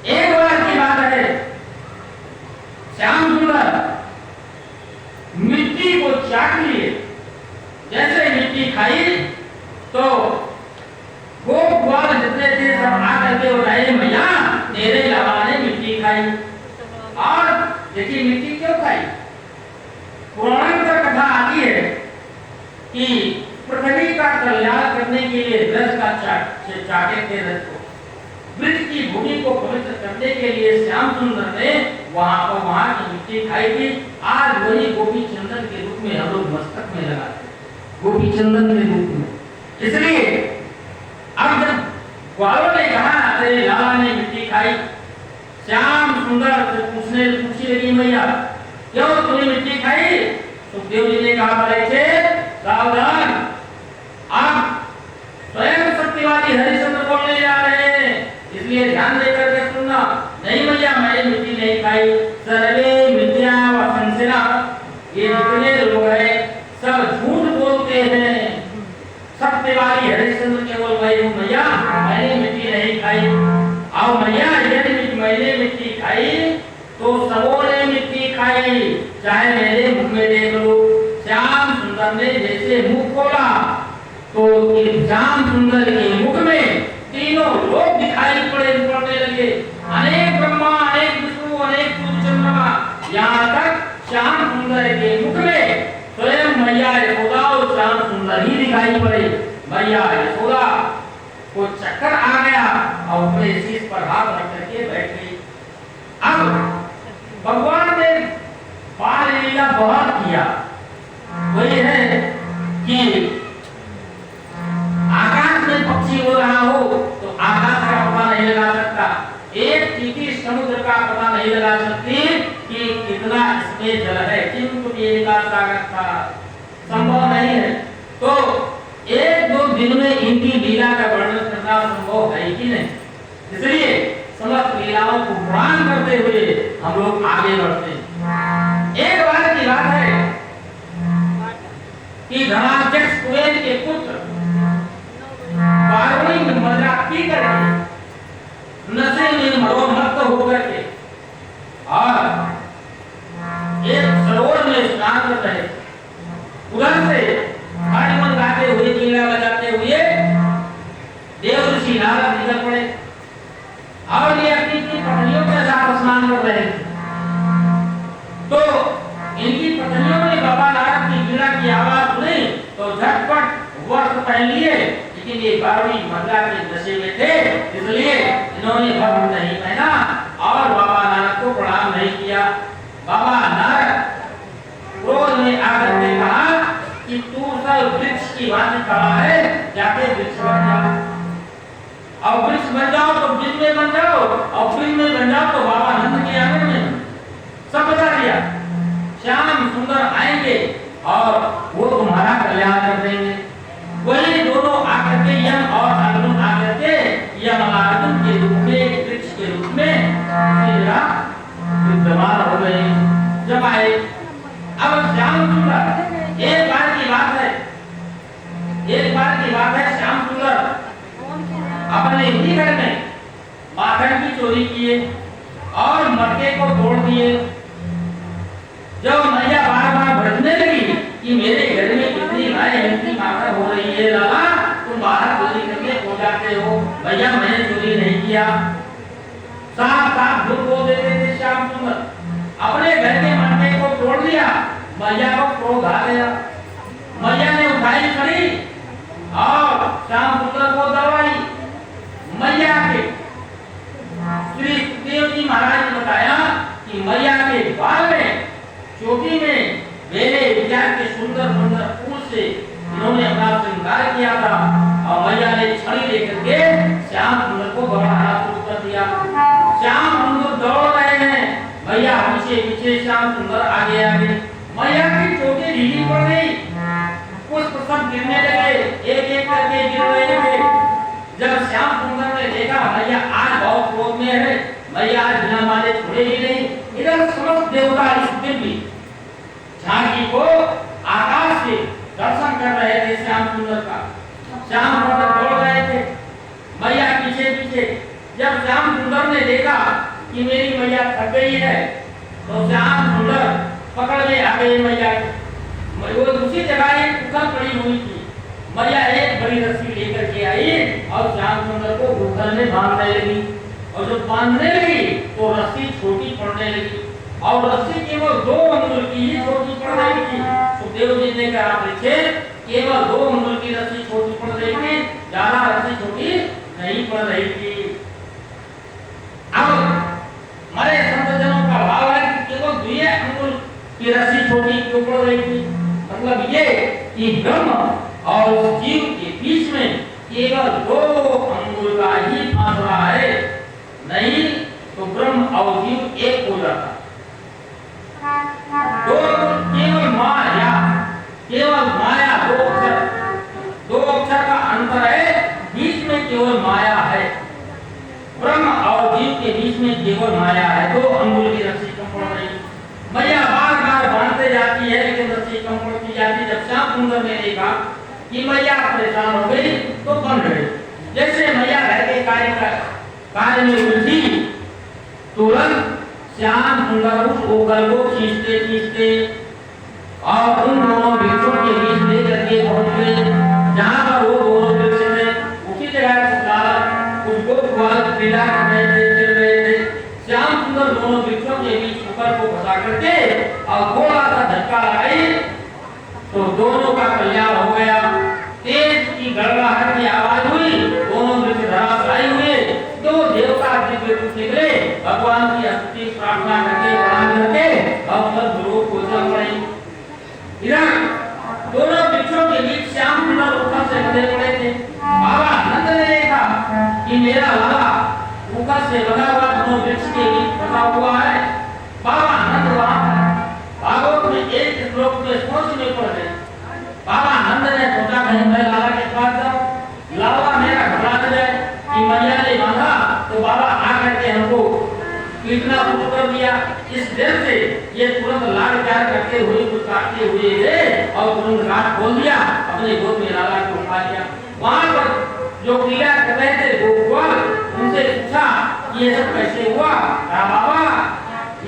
एक बार की बात है, श्याम सुंदर मिट्टी को चाट लिए। जैसे मिट्टी खाई तो गोप ग्वाल जितने थे सब आकर के बताए मैया तेरे लाला ने मिट्टी खाई। और देखिए मिट्टी क्यों खाई। पुराण में कथा आती है कि पृथ्वी का कल्याण करने के लिए रस का चाटे थे रस को, वृक्ष की भूमि को पवित्र करने के लिए श्याम सुंदर ने वहां की मिट्टी खाई थी। आज वही गोपी चंदन के रूप में हम लोग मस्तक में लगाते हैं, गोपी चंदन के रूप में। इसलिए अब जब ग्वालों ने कहा तेरे लाला ने मिट्टी खाई, श्याम सुंदर से पूछने लगी मैया क्यों तूने मिट्टी खाई? सुखदेव जी ने कहा परीक्षे सावधान, आप स्वयं सत्यवादी हरिश्चंद्र बोलने जा रहे हैं, इसलिए ध्यान देकर के सुनना। नहीं भैया मैंने मिट्टी नहीं खाई। सर्वे मिथ्या वसंसिना, ये जितने लोग हैं सब झूठ बोलते हैं। सत्यवादी हरिश्चंद्र केवल वही हूँ भैया, मैंने मिट्टी नहीं खाई। और भैया यदि मैंने मिट्टी खाई तो सबों ने मिट्टी खाई, चाहे मेरे मुख में देख लो। श्याम सुंदर ने जैसे मुख खोला तो श्याम सुंदर के मुख में तीनों लोग दिखाई पड़ने लगे। अनेक ब्रह्मा, अनेक विष्णु, अनेक सूर्य चंद्रमा, यहाँ तक श्याम सुंदर के मुख में स्वयं मैया यशोदा और श्याम सुंदर ही दिखाई पड़े। मैया यशोदा को चक्कर आ गया और अपने शीश पर हाथ रख करके बैठ गई। अब भगवान ने बाल लीला बहुत किया। वही है कि आकाश में पक्षी हो रहा हो तो आकाश का पता नहीं लगा सकता, एक चीटी समुद्र का पता नहीं लगा सकती कि कितना इसमें जल है, किंतु ये का सागर था, संभव नहीं है। तो एक दो दिन में इनकी लीला का वर्णन करना संभव है कि नहीं। इसलिए समस्त लीलाओं को प्रणाम करते हुए हम लोग आगे बढ़ते हैं। एक बार की बात है कि धनाध्यक्ष कुबेर के पुत्र बारहवीं में मजाक पी करके नशे में मस्त होकर के और एक सरोवर में स्नान कर रहे, उधर से हरिमन गाते हुए लीला बजाते हुए देव ऋषि नारद निकल पड़े और ये अपनी पत्नियों के साथ स्नान कर रहे थे। तो इनकी पत्नियों ने बाबा नारद की वीणा की आवाज सुनी तो झटपट वस्त्र पहन लिए, लेकिन ये बावड़ी मंगला के नशे में थे, इसलिए इन्होंने वस्त्र नहीं पहना और बाबा नानक को प्रणाम नहीं किया। बाबा नानक क्रोध में आकर के कहा कि तू सब वृक्ष की भांति खड़ा है, जाके वृक्ष बन जाओ, और वृक्ष बन जाओ तो बिल में बन जाओ, और बिल में बन जाओ तो बाबा नंद के आंगन में। सब बता दिया, श्याम सुंदर आएंगे और वो तुम्हारा कल्याण कर देंगे। वही दोनों आकर के यम और अर्जुन आकर के यम अर्जुन के रूप में, वृक्ष के रूप में विद्यमान हो गए। जब आए, अब श्याम सुंदर, एक बार की बात है, श्याम सुंदर अपने ही घर में माखन की चोरी किए और मटके को तोड़ दिए। जब मैया बार-बार भड़कने लगी कि मेरे घर में कितनी गाय इतनी माखन हो रही है, लाला तुम बाहर चोरी करके हो जाते हो। भैया मैंने चोरी नहीं किया, साफ-साफ झूठ बोल देते थे श्याम सुंदर। अपने घर के मटके को तोड़ दिया, मैया को क्रोध आ गया। मैया ने उठाई छड़ी और श्याम सुंदर को दबाई। मैया के श्री सुखदेव जी महाराज ने बताया कि मैया के बाल में, चोटी में मेरे विद्यार्थी के सुंदर सुंदर फूल से इन्होंने अपना श्रृंगार किया था, और मैया ने छड़ी लेकर के श्याम सुंदर को दौड़ाना शुरू कर दिया। श्याम सुंदर दौड़ रहे हैं, मैया पीछे पीछे, श्याम सुंदर आगे आगे। मैया की चोटी ढीली पड़ गई, पुष्प सब गिरने लगे, एक एक करके गिर रहे थे। जब श्याम सुंदर ने देखा मैया आज बहुत क्रोध में है, मैया आज बिना मारे छोड़े ही नहीं, इधर समस्त देवता इस दिन भी झांकी को आकाश से दर्शन कर रहे थे श्याम सुंदर का। श्याम सुंदर दौड़ रहे थे, मैया पीछे पीछे। जब श्याम सुंदर ने देखा कि मेरी मैया थक गई है, तो श्याम सुंदर पकड़ में आ गए मैया को। वो उसी जगह एक उखल पड़ी हुई थी, मैया एक बड़ी रस्सी लेकर के आई और श्याम सुंदर को उखल में बांधने लगी। और जब बांधने लगी तो रस्सी छोटी पड़ने लगी, और रस्सी केवल 2 अंगुल की ही छोटी पड़ रही थी। सुखदेव जी ने कहा पीछे केवल 2 अंगुल की रस्सी छोटी पड़ रही थी, ज्यादा रस्सी छोटी नहीं पड़ रही थी। अब हमारे संतजनों का भाव है कि केवल 2 अंगुल की रस्सी छोटी क्यों पड़ रही थी? मतलब ये कि ब्रह्म और जीव के बीच में केवल 2 अंगुल का ही फासला है, नहीं तो ब्रह्म और जीव एक हो जाता। केवल माया, दो अक्षर का अंतर है, बीच में केवल माया है। ब्रह्म और जीव के बीच में केवल माया है, 2 अंगुल की रस्सी कम पड़ रही। मैया बार-बार बांधते जाती है, लेकिन रस्सी कम पड़ती जाती। जब श्याम सुंदर ने देखा कि मैया परेशान हो गई तो बंध गई। जैसे मैया घर के कार्य में उलझी, तुरंत श्याम सुंदर उस ओगल को खींचते और उन दोनों वृक्षों के बीच ले करके पहुंच गए, जहां पर वो दोनों वृक्ष थे। उसी जगह उसको क्रीड़ा कर रहे थे। श्याम सुंदर दोनों वृक्षों के बीच ऊपर को फंसा करके और थोड़ा सा धक्का लगाई तो दोनों का कल्याण हो गया। तेज की गड़गड़ाहट की आवाज हुई, दोनों वृक्ष धराशायी हुए। 2 देवता दिव्य रूप निकले, भगवान की स्तुति प्रार्थना करके प्रणाम करके और सब गुरु को चल पड़े। इधर दोनों वृक्षों के बीच श्याम सुंदर ऊपर से खड़े पड़े थे। बाबा नंद ने देखा कि मेरा लाला ऊपर से लगा हुआ दोनों वृक्ष के बीच फंसा हुआ है। बाबा नंद वहां भागवत में एक श्लोक में सोच में पड़ गए। बाबा नंद ने सोचा कहीं मैं लाला के पास जाऊं, लाला मेरा घबरा न जाए कि मैया ने बांधा तो बाबा आकर के हमको पीटना शुरू कर दिया। इस डर से ये तुरंत लाड़ प्यार करते हुए कुछ काटते हुए गए और तुरंत गांठ खोल दिया, अपने गोद में लाला को उठा लिया। वहां पर जो क्रिया कर रहे थे गोपाल उनसे पूछा कि ये सब कैसे हुआ? कहा बाबा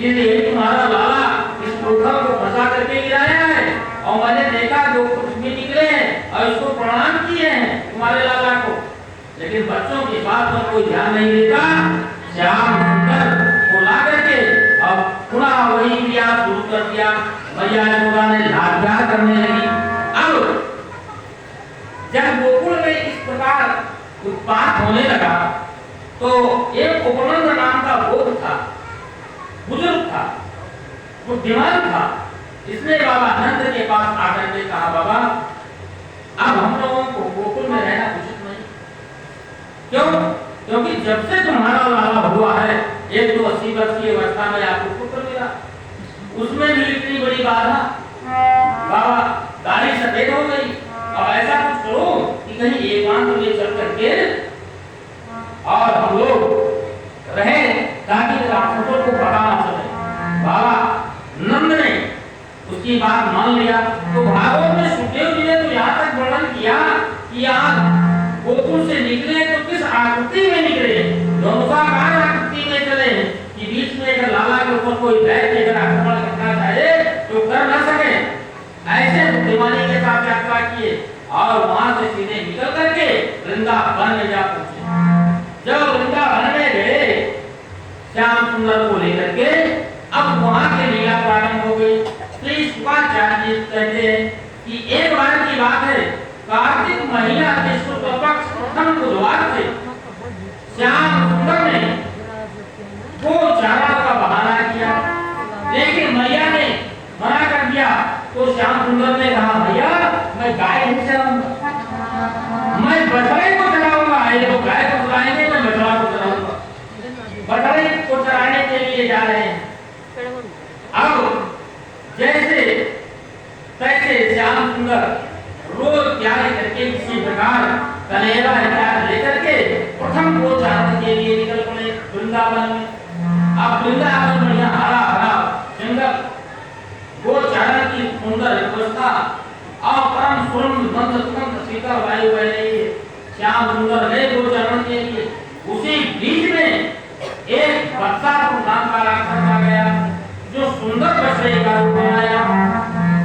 ये तुम्हारा लाला इस पोखर को फंसा करके गिराया है और मैंने देखा जो कुछ भी निकले हैं और इसको प्रणाम किए हैं तुम्हारे लाला को, लेकिन बच्चों की बात पर कोई ध्यान नहीं देता। श्याम सुंदर को ला करके अब पुनः वही क्रिया शुरू कर दिया। मैया यशोदा ने लाड प्यार करने लगी। अब जब वो बात होने लगा तो एक उपनंद नाम का बोध था, बुजुर्ग था, बुद्धिमान था। इसने बाबा नंद के पास आकर के कहा, बाबा अब हम लोगों को गोकुल में रहना उचित नहीं। क्यों? क्योंकि जब से तुम्हारा लाला हुआ है, एक तो 80 वर्ष की अवस्था में आपको पुत्र मिला, उसमें भी इतनी बड़ी बाधा, बाबा दाढ़ी सफेद हो गई। अब ऐसा कुछ करो कि कहीं एकांत में चल करके और हम लोग रहे ताकि राक्षसों को पता ना चले। बाबा नंद ने उसकी बात मान लिया। तो भागवत में सुखदेव जी ने तो यहाँ तक वर्णन किया कि यहाँ गोकुल से निकले तो किस आकृति में निकले, धनुषाकार आकृति में चले कि बीच में अगर लाला के ऊपर कोई बैठ के अगर आक्रमण करना चाहे तो कर न सके। ऐसे बुद्धिमानी के साथ यात्रा किए और वहां से सीधे निकल करके वृंदावन में जा पहुंचे। जब वृंदावन में गए श्याम सुंदर को लेकर के, अब वहां के लीला प्रारंभ हो गई। श्री शुक्राचार्य कहते हैं कि एक बार की बात है, कार्तिक महीना के शुक्ल पक्ष प्रथम बुधवार से श्याम सुंदर ने वो चारा का बहाना किया, लेकिन मैया ने मना कर दिया। तो श्याम सुंदर ने कहा, भैया मैं गाय नहीं चराऊंगा, मैं बछड़े को चराऊंगा। ये लोग गाय को चराएंगे, मैं बछड़ा को चराऊंगा। बछड़े को चराने के लिए जा रहे हैं। अब जैसे तैसे श्याम सुंदर रोज तैयारी करके किसी प्रकार कनेरा हथियार लेकर के प्रथम को चारण के लिए निकल पड़े वृंदावन में। अब वृंदावन में यहाँ हरा हरा जंगल, वो चारण की सुंदर व्यवस्था और परम सुगंध शीतल वायु बह रही है। श्याम सुंदर ने वो चारण के लिए, उसी बीच में एक बत्सासुर नाम का राक्षस आ गया जो सुंदर बछड़े का रूप बनाया,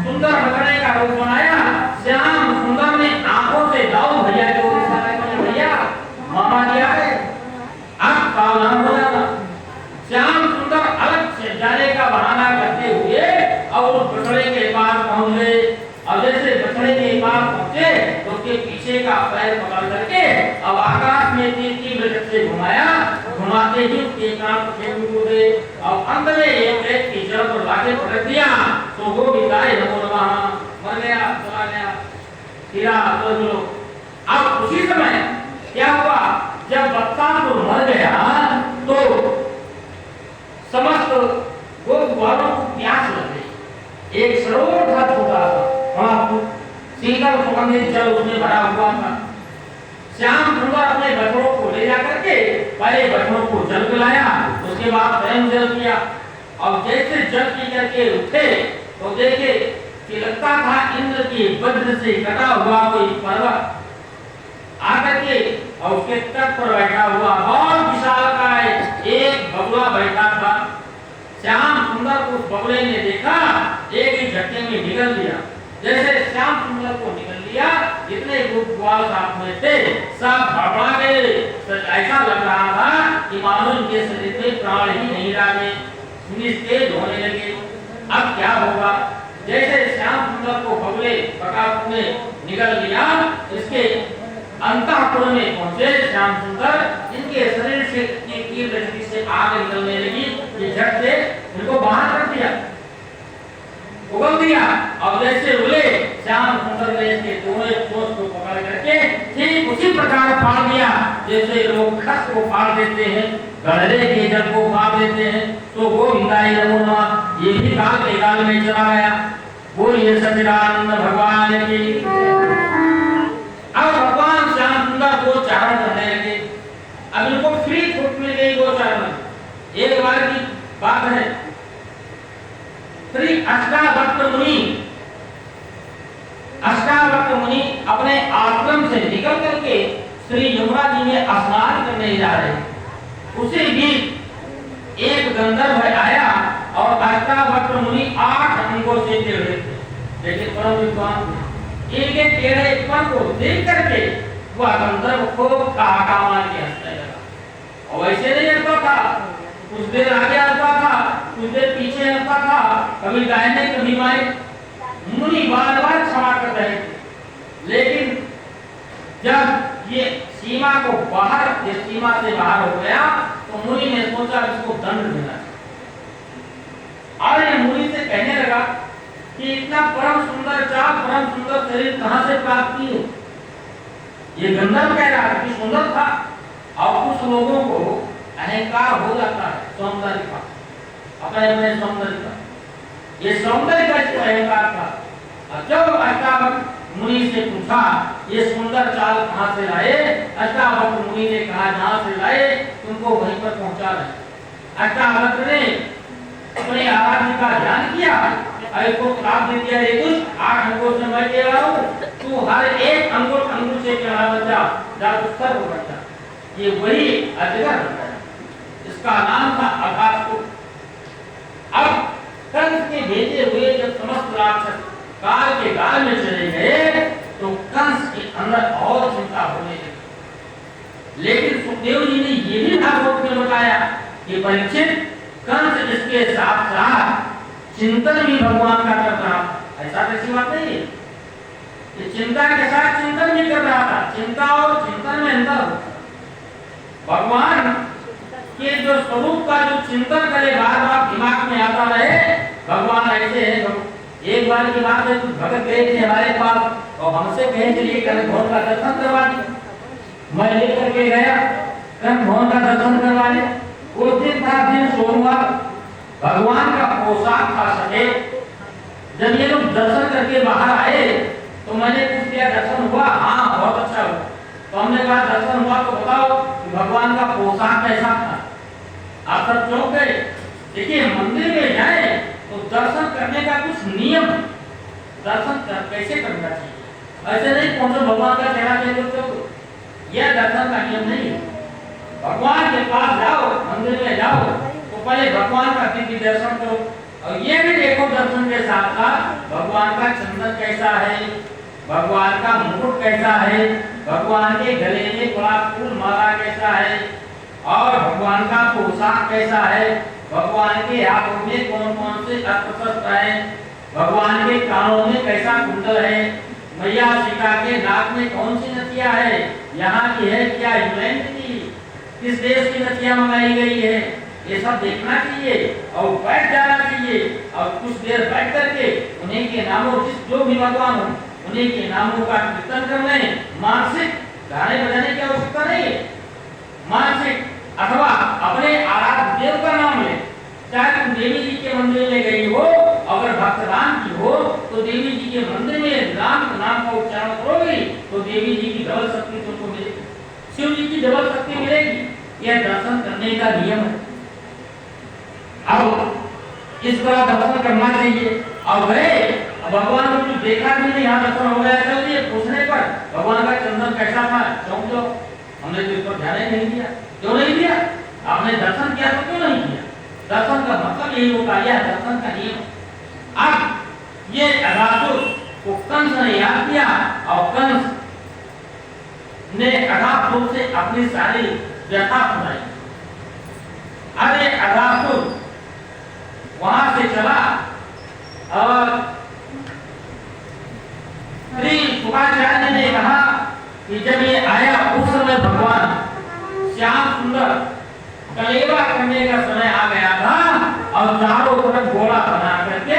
सुंदर बछड़े का रूप बनाया। श्याम सुंदर ने आंखों से दाऊ भैया के ओर इशारा किया, भैया मामा क्या है, आप सावधान हो जाना। श्याम सुंदर अलग से जाने का बहाना करते हुए और उस बछड़े के पास पहुंच गए। अब जैसे बछड़े के पास पहुंचे तो उसके पीछे का पैर पकड़ करके अब आकाश में तीव्र गति से घुमाया, घुमाते ही उसके कान फेंक दिए और अंत में एक की जड़ पर लाके पटक दिया तो वो विदाई नमो नमः मर गया, चला गया, तीरा तो लोग। अब उसी समय क्या हुआ, जब बत्सासुर मर गया तो समस्त वो ग्वालों को प्यास लग गई। एक सरोवर था छोटा सा, वहां शीतल सुगंधित जल उसमें भरा हुआ था। श्याम सुंदर अपने बछड़ों को ले जाकर के पहले बछड़ों को जल पिलाया, उसके बाद स्वयं जल पिया और जैसे जल पी करके उठे तो देखे कि लगता था इंद्र की वज्र से कटा हुआ कोई पर्वत आकर के और उसके तट पर बैठा हुआ बहुत विशालकाय एक बगुला बैठा था। श्याम सुंदर को उस बगुले ने देखा, एक ही झटके में निगल लिया। जैसे श्याम सुंदर को निगल लिया, जितने ग्वाल साथ में थे सब भड़बड़ा गए। ऐसा लग रहा था कि मानो इनके शरीर में प्राण ही नहीं रहे, निस्तेज होने लगे। अब क्या होगा, जैसे श्याम सुंदर को बगुले बकासुर ने निगल लिया, इसके अंतःपुर में पहुंचे श्याम सुंदर, इनके शरीर से तीव्र गति से आग निकलने लगी। ये झट से इनको बाहर कर दिया, उगल दिया और जैसे उगले श्याम सुंदर ने इसके दोनों चोंच को पकड़ करके ठीक उसी प्रकार फाड़ दिया जैसे लोग खस को फाड़ देते हैं, गड़रे के जल को फाड़ देते हैं। तो वो विदाई नमो नमः ये भी काल के काल में चला गया। बोलिए सच्चिदानंद भगवान की। अब भगवान श्याम सुंदर को चारण करने लगे। अब इनको फ्री छूट मिल गई वो चारण। एक बार की बात है, श्री अष्टावक्र मुनि अपने आश्रम से निकल करके श्री यमुना जी में स्नान करने जा रहे। उसी बीच एक गंधर्व आया और अष्टावक्र मुनि 8 अंगों से टेढ़े थे, लेकिन परम विद्वान इनके टेढ़ेपन को देख करके वह गंधर्व को ठहाका मार के हंसने लगा। और वैसे नहीं हंसता था, कुछ देर आगे हंसता था, कुछ देर पीछे हंसता था, कभी दाहिने कभी बाएं। मुनि बार बार क्षमा कर रहे थे, लेकिन जब ये सीमा को बाहर, इस सीमा से बाहर हो गया तो मुनि ने सोचा इसको दंड देना। और ये मुनि से कहने लगा कि इतना परम सुंदर चाल, परम सुंदर शरीर कहां से प्राप्त की हो? ये गंधर्व कह रहा है कि सुंदर था। और कुछ लोगों को अहंकार हो जाता है सौंदर्य का, अपने अपने सौंदर्य का। ये सौंदर्य का जो अहंकार था, जब अष्टावक्र मुनि से पूछा ये सुंदर चाल कहां से लाए, अष्टावक्र मुनि ने कहा जहां से लाए तुमको वहीं पर पहुंचा रहे। अष्टावक्र ने अपने आराध्य का ध्यान किया, को श्राप दे दिया, ये कुछ 8 अंगों से मैं दे रहा हूं, तू हर एक अंगुल से चढ़ा बचा जा उत्तर हो बचा। ये वही अजगर बचा, इसका नाम था अघासुर। अब कंस के भेजे हुए जब समस्त राक्षस काल के गाल में चले गए तो कंस के अंदर और चिंता होने लगी। लेकिन सुखदेव जी ने ये भी भागवत में बताया कि परीक्षित, कंस इसके साथ साथ चिंतन भी भगवान का कर रहा था। ऐसा कैसी बात नहीं है, ये चिंता के साथ चिंतन भी कर रहा था। चिंता और चिंतन में अंतर होता है। भगवान के जो स्वरूप का जो चिंतन करे, बार बार दिमाग में आता रहे, भगवान ऐसे है। एक बार की बात है, कुछ भगत गए थे हमारे पास और हमसे कहे चलिए कनक भवन का दर्शन करवा दीजिए। मैं लेकर के गया, कनक भवन का दर्शन करवा लिया। उस दिन था दिन सोमवार, भगवान का पोशाक था सफेद। जब ये लोग दर्शन करके बाहर आए तो मैंने पूछ लिया दर्शन हुआ? हाँ बहुत अच्छा हुआ। तो हमने कहा दर्शन हुआ तो बताओ कि भगवान का पोशाक कैसा था? आप सब चौंक गए। देखिए मंदिर में जाए तो दर्शन करने का कुछ नियम, कैसे करना चाहिए, ऐसे नहीं पहुंचो भगवान का चेहरा देख लो, यह दर्शन का नियम नहीं है। भगवान के पास जाओ, मंदिर में जाओ तो पहले भगवान का दिव्य दर्शन करो और ये भी देखो दर्शन के साथ साथ भगवान का चंदन कैसा है, भगवान का मुकुट कैसा है, भगवान के गले में बड़ा फूल माला कैसा है और भगवान का पोशाक कैसा है, भगवान के हाथों में कौन कौन से अस्त्र हैं, भगवान के कानों में कैसा कुंडल है, मैया सीता के नाक में कौन सी नथिया है, यहाँ की है क्या इंग्लैंड की, किस देश की नथिया मंगाई गई है, ये सब देखना चाहिए और बैठ जाना चाहिए और कुछ देर बैठ करके उन्हीं के नामों, जिस जो भी भगवान हो उन्हीं के नामों का कीर्तन कर लें। मानसिक गाने बजाने की आवश्यकता नहीं है, मानसिक अथवा अपने आराध्य देव का नाम ले। चाहे तुम देवी जी के मंदिर में गई हो, अगर भक्त राम की हो तो देवी जी के मंदिर में राम के नाम का उच्चारण करोगे तो देवी जी की डबल शक्ति तुमको मिलेगी, शिव जी की डबल शक्ति मिलेगी। यह दर्शन करने का नियम है। अब इस तरह दर्शन करना चाहिए। अब गए भगवान को कुछ देखा भी नहीं, यहाँ दर्शन हो गया, चल दिए। पूछने पर भगवान का चंदन कैसा था, चौंक जाओ, हमने तो इस पर ध्यान ही नहीं दिया। क्यों नहीं दिया? आपने दर्शन किया तो क्यों नहीं किया? दर्शन का मतलब यही होता है, दर्शन का नियम। अब ये अघासुर को कंस ने याद किया और कंस ने अघासुर से अपनी सारी व्यथा सुनाई। अरे अघासुर वहां से चला और श्री शुक्राचार्य ने कहा कि जब ये आया उस समय भगवान श्याम सुंदर कलेवा करने का समय आ गया था और चारों तरफ घोड़ा बना करके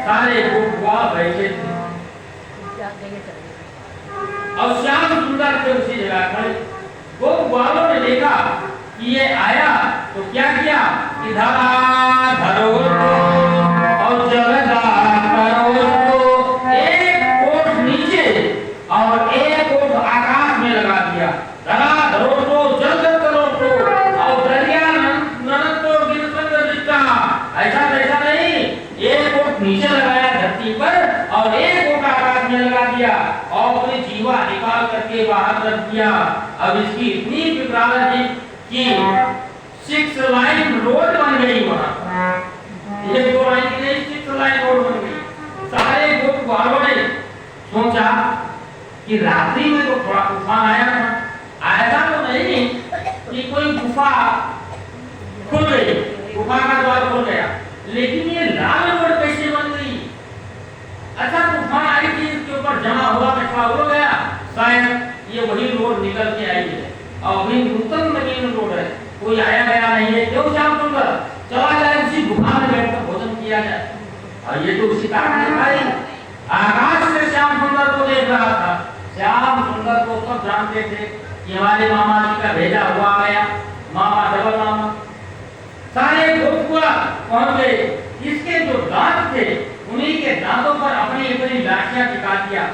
सारे गोपवा बैठे थे और श्याम सुंदर के उसी जगह खड़े। गोपवालों ने देखा कि ये आया तो क्या किया, इधर धरो और जगदा करो, एक कोट नीचे और एक कोट आकाश में लगा दिया। धरा धरो तो जगत करो तो और दरिया ननद तो गिर संग दिखता, ऐसा वैसा नहीं। एक कोट नीचे लगाया धरती पर और एक कोट आकाश में लगा दिया और अपनी जीवा निकाल करके बाहर रख दिया। अब इसकी इतनी विकराल है कि 6 लाइन रोड बन गई वहां, एक दो लाइन की नहीं 6 लाइन रोड बन गई। सारे गोप वालों ने सोचा कि रात्रि में तो थोड़ा तूफान आया था, ऐसा तो नहीं कि कोई गुफा खुल गई, गुफा का द्वार खुल गया, लेकिन ये लाल रोड कैसे बन गई? अच्छा तूफान आई थी, इसके ऊपर जमा हुआ कचरा हो गया, शायद ये वही रोड निकल के आई है। अभी नूतन नवीन रोड है, कोई आया गया नहीं है, क्यों श्याम सुंदर चला जाए उसी गुफा में बैठकर भोजन किया जाए। और ये तो उसी कारण दिखाई आकाश से श्याम सुंदर को देख रहा था। श्याम सुंदर को सब जानते थे कि हमारे मामा जी का भेजा हुआ गया, मामा डबल मामा सारे गोपुआ पहुंच गए। इसके जो दांत थे उन्हीं के दांतों पर अपनी अपनी लाठियां टिका दिया।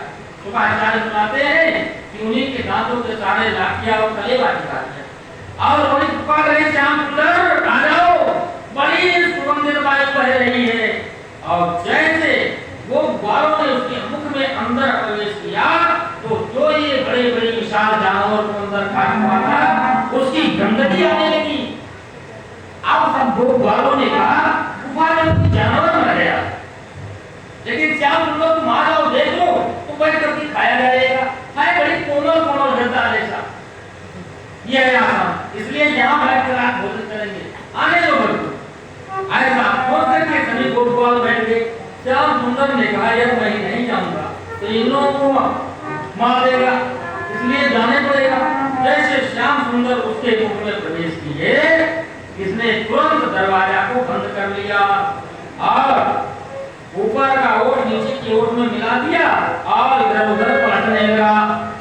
शुक्राचार्य सुनाते हैं कि उन्हीं के दांतों के सारे लाठियां और कलेवा टिका दिया और वही पुकार रहे श्याम सुंदर आ जाओ, बड़ी सुगंधित वायु बह रही है। और जैसे वो ग्वालों ने उसके मुख में अंदर प्रवेश किया तो जो ये बड़े बड़े विशाल जानवर को अंदर खा हुआ था उसकी गंदगी आने लगी। अब सब दो ग्वालों ने कहा गुफा में जानवर मर गया, लेकिन श्याम सुंदर तुम आ जाओ देखो तो बैठ करके खाया जाएगा। खाए बड़ी कोमल कोमल गद्दा जैसा, ये है आसान, इसलिए यहाँ बैठ कर आप भोजन करेंगे, आने दो बच्चों। ऐसा सोच करके सभी गोपाल बैठ गए। श्याम सुंदर ने कहा यार मैं नहीं जाऊंगा तो इन लोगों को मार देगा, इसलिए जाने पड़ेगा। जैसे श्याम सुंदर उसके मुख में प्रवेश किए, इसने तुरंत दरवाजा को बंद कर लिया और ऊपर का ओट नीचे की ओट में मिला दिया और इधर उधर पलटने लगा।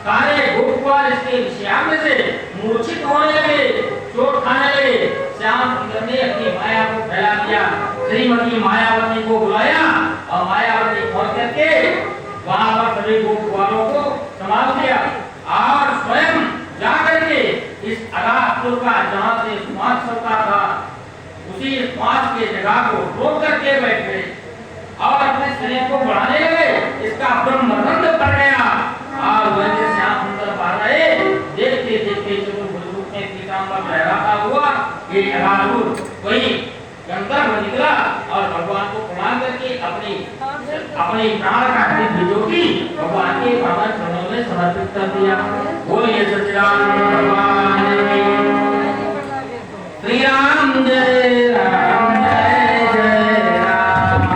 सारे गोपाल इसके विषयाम से मूर्छित होने लगे, चोट खाने लगे। श्याम सुंदर ने अपनी माया को फैला दिया, श्रीमती मायावती को बुलाया और मायावती पहुंच करके वहां पर सभी गोपालों को संभाल दिया और स्वयं जाकर के इस अगाधपुर का जहां से श्वास चलता था उसी श्वास के जगह को रोक करके बैठ गए और अपने शरीर को बढ़ाने लगे। इसका ब्रह्मरंध पड़ गया और वैसे श्याम सुंदर पढ़ रहे, देखते देखते चतुर्भुज में पीताम्बर लहराता हुआ ये अगाधपुर वही गंधर्व निकला और भगवान को प्रणाम करके अपनी प्राण काटने की ज्योति भगवान के पावन चरणों में समर्पित कर दिया। बोलिए सच्चिदानंद भगवान की श्री राम जय राम जय जय राम।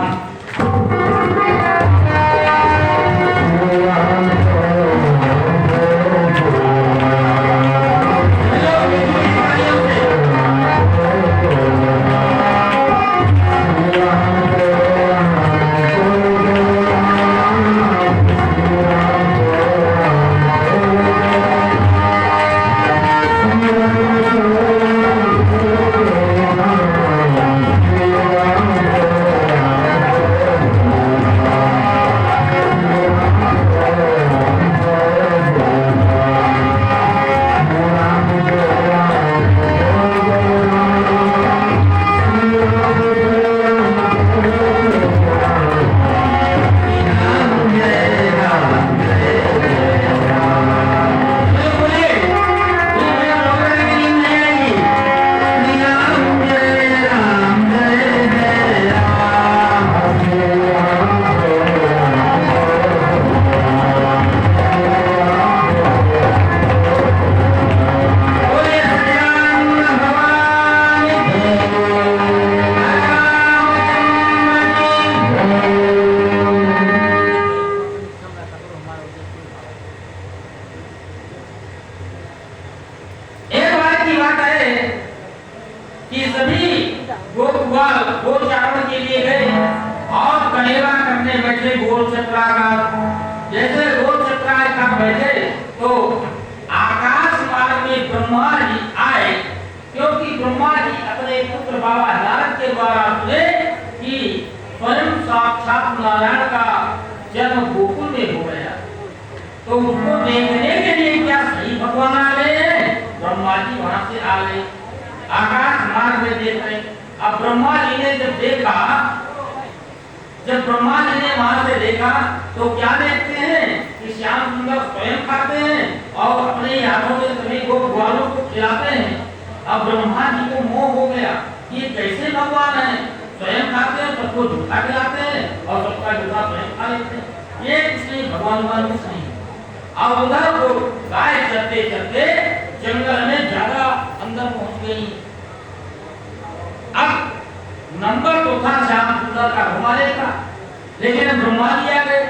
जब ब्रह्मा जी ने वहां से देखा तो क्या देखते हैं कि श्याम सुंदर स्वयं खाते हैं और अपने हाथों से सभी को ग्वालों को खिलाते हैं। अब ब्रह्मा जी को मोह हो गया कि ये कैसे भगवान है, स्वयं खाते हैं, सबको झूठा खिलाते हैं और सबका झूठा स्वयं खा लेते हैं, ये कुछ नहीं, भगवान कुछ नहीं। अब उधर को गाय चलते चलते जंगल में ज्यादा अंदर पहुंच गई। अब नंबर तो था श्याम सुंदर का घुमाने का, लेकिन ब्रह्मा जी आ गए।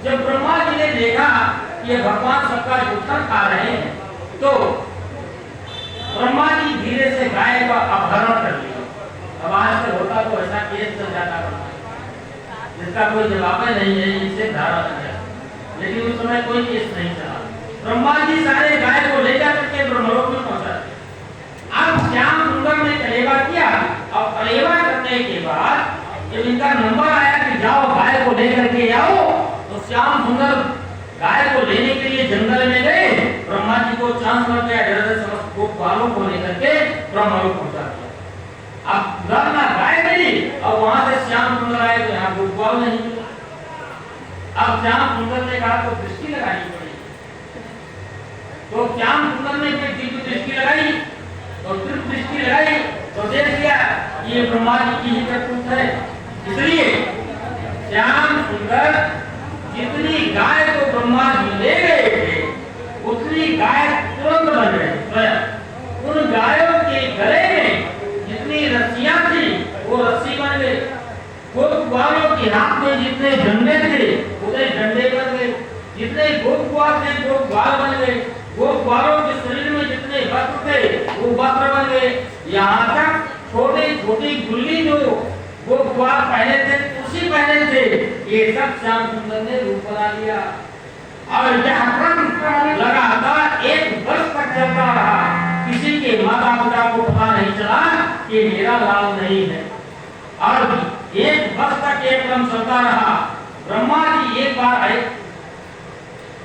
जब ब्रह्मा जी ने देखा कि ये भगवान सबका जूठा खा रहे हैं तो ब्रह्मा जी धीरे से गाय का अपहरण कर लिया। अब आज से होता तो ऐसा केस चल जाता जिसका कोई जवाब नहीं है, इसे धारा लग गया, लेकिन उस समय कोई केस नहीं चला। ब्रह्मा जी सारे गाय को ले जाकर के ब्रह्मलोक में पहुंचा। अब श्याम सुंदर ने कलेवा किया, और कलेवा करने के बाद जब इनका नंबर आया कि जाओ गाय को लेकर के आओ, तो श्याम सुंदर गाय को लेने के लिए जंगल में गए। ब्रह्मा जी को चांस लग गया, डर से समस्त गोपालों को लेकर के ब्रह्मलोक पहुंचा दिया। अब उधर ना गाय मिली, और वहां से श्याम सुंदर आए तो यहाँ गोपाल नहीं मिला। अब श्याम सुंदर ने कहा तो दृष्टि लगानी पड़ेगी। तो श्याम सुंदर ने फिर दिव्य दृष्टि लगाई, और सिर्फ दृष्टि लगाई तो देख लिया ये ब्रह्मा जी की ही करतूत है। इसलिए श्याम सुंदर जितनी गाय को ब्रह्मा जी ले गए थे, उतनी गाय तुरंत बन गई। उन गायों के गले में जितनी रस्सियां थी वो रस्सी बन गई। गोपवालों के हाथ में जितने डंडे थे उतने डंडे बन गए। जितने गोपवाल थे गोपवाल बन गए। गोपवालों के शरीर में जितने वस्त्र थे वो वस्त्र बन गए। यहाँ तक छोटी छोटी गुल्ली जो गोपवाल पहने थे उसी पहने थे, ये सब श्याम सुंदर ने रूप बना लिया। और यह क्रम लगातार 1 वर्ष तक चलता रहा। किसी के माता पिता को पता नहीं चला कि मेरा लाल नहीं है। और 1 वर्ष तक ये क्रम चलता रहा। ब्रह्मा जी एक बार आए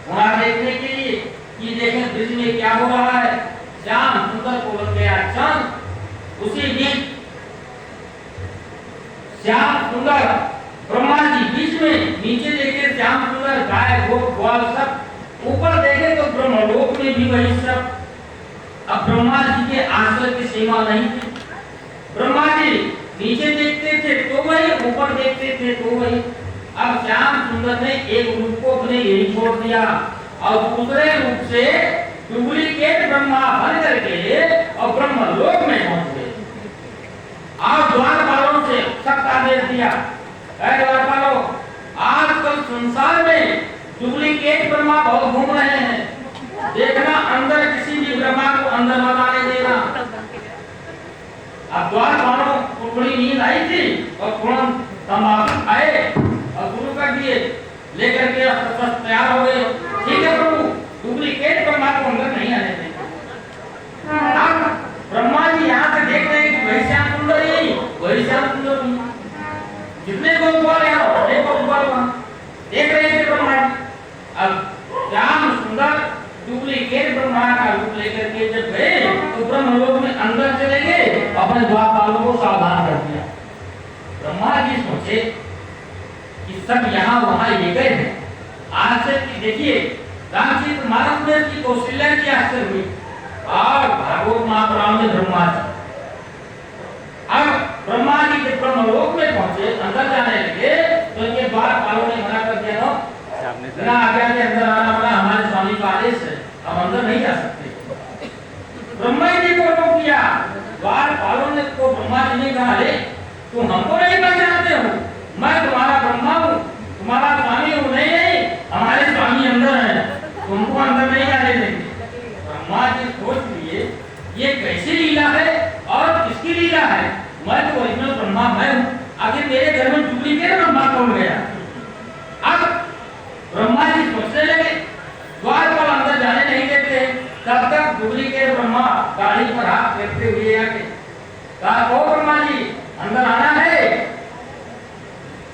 वहां देखने के लिए कि देखें ब्रिज में क्या हो रहा है। श्याम सुंदर को लग गया चंद। उसी बीच श्याम सुंदर ब्रह्मा जी बीच में, नीचे देखे श्याम सुंदर गाय गोप ग्वाल सब, ऊपर देखे तो ब्रह्मलोक में भी वही सब। अब ब्रह्मा जी के आश्रय की सीमा नहीं थी। ब्रह्मा जी नीचे देखते थे तो वही, ऊपर देखते थे तो वही। अब श्याम सुंदर ने एक रूप को अपने यही छोड़ दिया और दूसरे रूप से डुप्लीकेट ब्रह्मा बन करके और ब्रह्मलोक में पहुंच गए। आप द्वारपालों से सख्त आदेश दिया, द्वारपालों आजकल संसार में डुप्लीकेट ब्रह्मा बहुत घूम रहे हैं, देखना अंदर किसी भी ब्रह्मा को अंदर मत आने देना। अब द्वारपालों को थोड़ी नींद आई थी और तुरंत तंबाकू आए और शुरू कर दिए, लेकर के तैयार हो गए। ठीक है प्रभु, डुप्लीकेट ब्रह्मा को अंदर नहीं आने देंगे। अब ब्रह्मा जी यहाँ से देख रहे हैं कि वही श्याम सुंदर ही, वही श्याम सुंदर ही, जितने गोपाल यहाँ उतने गोपाल वहाँ देख रहे थे ब्रह्मा जी। अब श्याम सुंदर डुप्लीकेट ब्रह्मा का रूप लेकर के जब गए तो ब्रह्मलोक में अंदर चले गए, अपने द्वारपालों को सावधान कर दिया। ब्रह्मा जी सोचे कि सब यहाँ वहाँ ये गए हैं। आज से देखिए रामचरित मानस में की कौशल्या की आश्चर्य हुई और भागवत महापुराण में ब्रह्मा जी। अब ब्रह्मा जी जब ब्रह्मलोक में पहुंचे, अंदर जाने लगे तो इनके द्वारपालों ने मना कर दिया, बिना आज्ञा के अंदर आना पड़ा, हमारे स्वामी का आदेश है, अब अंदर नहीं जा सकते। ब्रह्मा जी को रोक दिया। द्वारपालों ने को ब्रह्मा जी ने कहा, अरे तुम हमको नहीं पहचानते हो, मैं तुम्हारा ब्रह्मा हूँ, तुम्हारा स्वामी हूँ। नहीं नहीं, हमारे स्वामी अंदर है, तुमको अंदर नहीं आने देंगे। ब्रह्मा जी सोच लिए ये कैसी लीला है और किसकी लीला है। मैं तो ओरिजिनल ब्रह्मा मैं हूँ, आखिर मेरे घर में डुप्लीकेट ब्रह्मा कौन गया। अब ब्रह्मा जी सोचने लगे, द्वारपाल अंदर जाने नहीं देते, तब तक डुप्लीकेट ब्रह्मा गाड़ी पर हाथ फेरते हुए आके कहा, ओ ब्रह्मा जी अंदर आना है।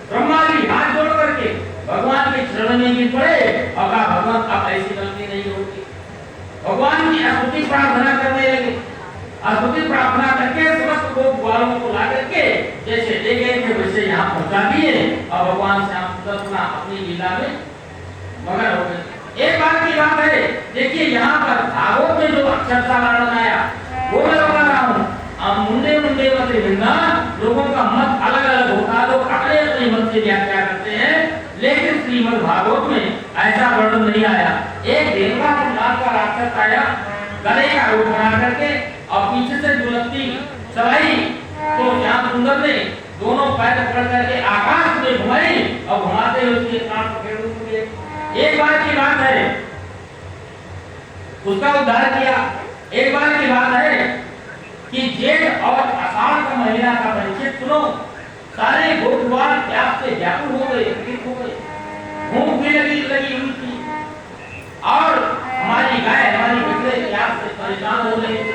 ब्रह्मा जी हाथ जोड़ करके भगवान के चरण में गिर पड़े और कहा, भगवान अब ऐसी गलती नहीं होगी। भगवान की स्तुति प्रार्थना करने लगे। स्तुति प्रार्थना करके समस्त लोग ग्वालों को ला करके जैसे ले गए थे वैसे यहाँ पहुंचा दिए और भगवान श्याम सुंदर अपनी लीला में मगन हो गए। एक बात की बात है, देखिए यहाँ पर भागवत में जो अक्षर का वर्णन आया वो मैं बता रहा हूँ। अब मुंडे मुंडे मत बिंदा, लोगों का मत अलग अलग होता है, लोग अपने अपने मत से व्याख्या करते हैं, लेकिन श्रीमद् भागवत में ऐसा वर्णन नहीं आया। एक देवता नाम का राक्षस आया, गले का रूप बना करके और पीछे से दुलत्ती चलाई, तो श्याम सुंदर ने दोनों पैर पकड़ करके आकाश में घुमाई और घुमाते हुए उसके कान पकड़ लिए। एक बार की बात है, उसका उद्धार किया। एक बार की बात है कि जेठ और आषाढ़ का महीना का परीक्षित सुनो, सारे गोपवाल प्यास से व्याकुल हो गए, पीड़ित हो गए, भूख भी लगी हुई थी और हमारी गाय हमारी बकरे प्यास से परेशान हो रही थी।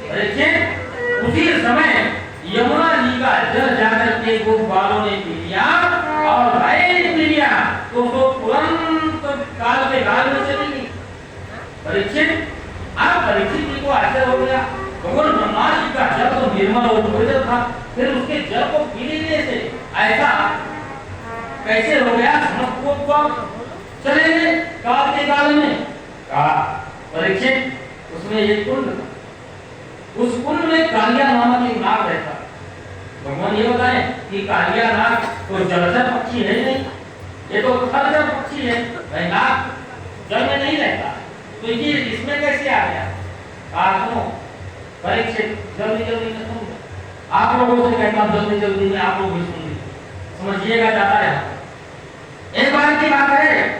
परीक्षित उसी समय यमुना जी का जल जाकर के गोपवालों ने पी लिया और गाय ने पी लिया तो तुरंत काल के काल में चली गई। परीक्षित अब परीक्षित जी को आश्चर्य हो गया, भगवान ब्रह्मा जी का जल तो निर्मल और पवित्र था, फिर उसके जल को पी लेने से ऐसा कैसे हो गया? समझ को चले गए काल के काल में। कहा परीक्षित उसमें एक कुंड था, उस कुंड में कालिया नामक एक नाग रहता। भगवान ये बताए कि कालिया नाग तो जलचर पक्षी है नहीं, ये तो थलचर पक्षी है, वह नाग जल में नहीं रहता, तो ये इसमें कैसे आ गया? सुनो परीक्षित जल्दी जल्दी में सुन, आप लोगों से कहता हूं जल्दी जल्दी में आप लोग भी सुन समझिएगा जाता है। एक बार की बात है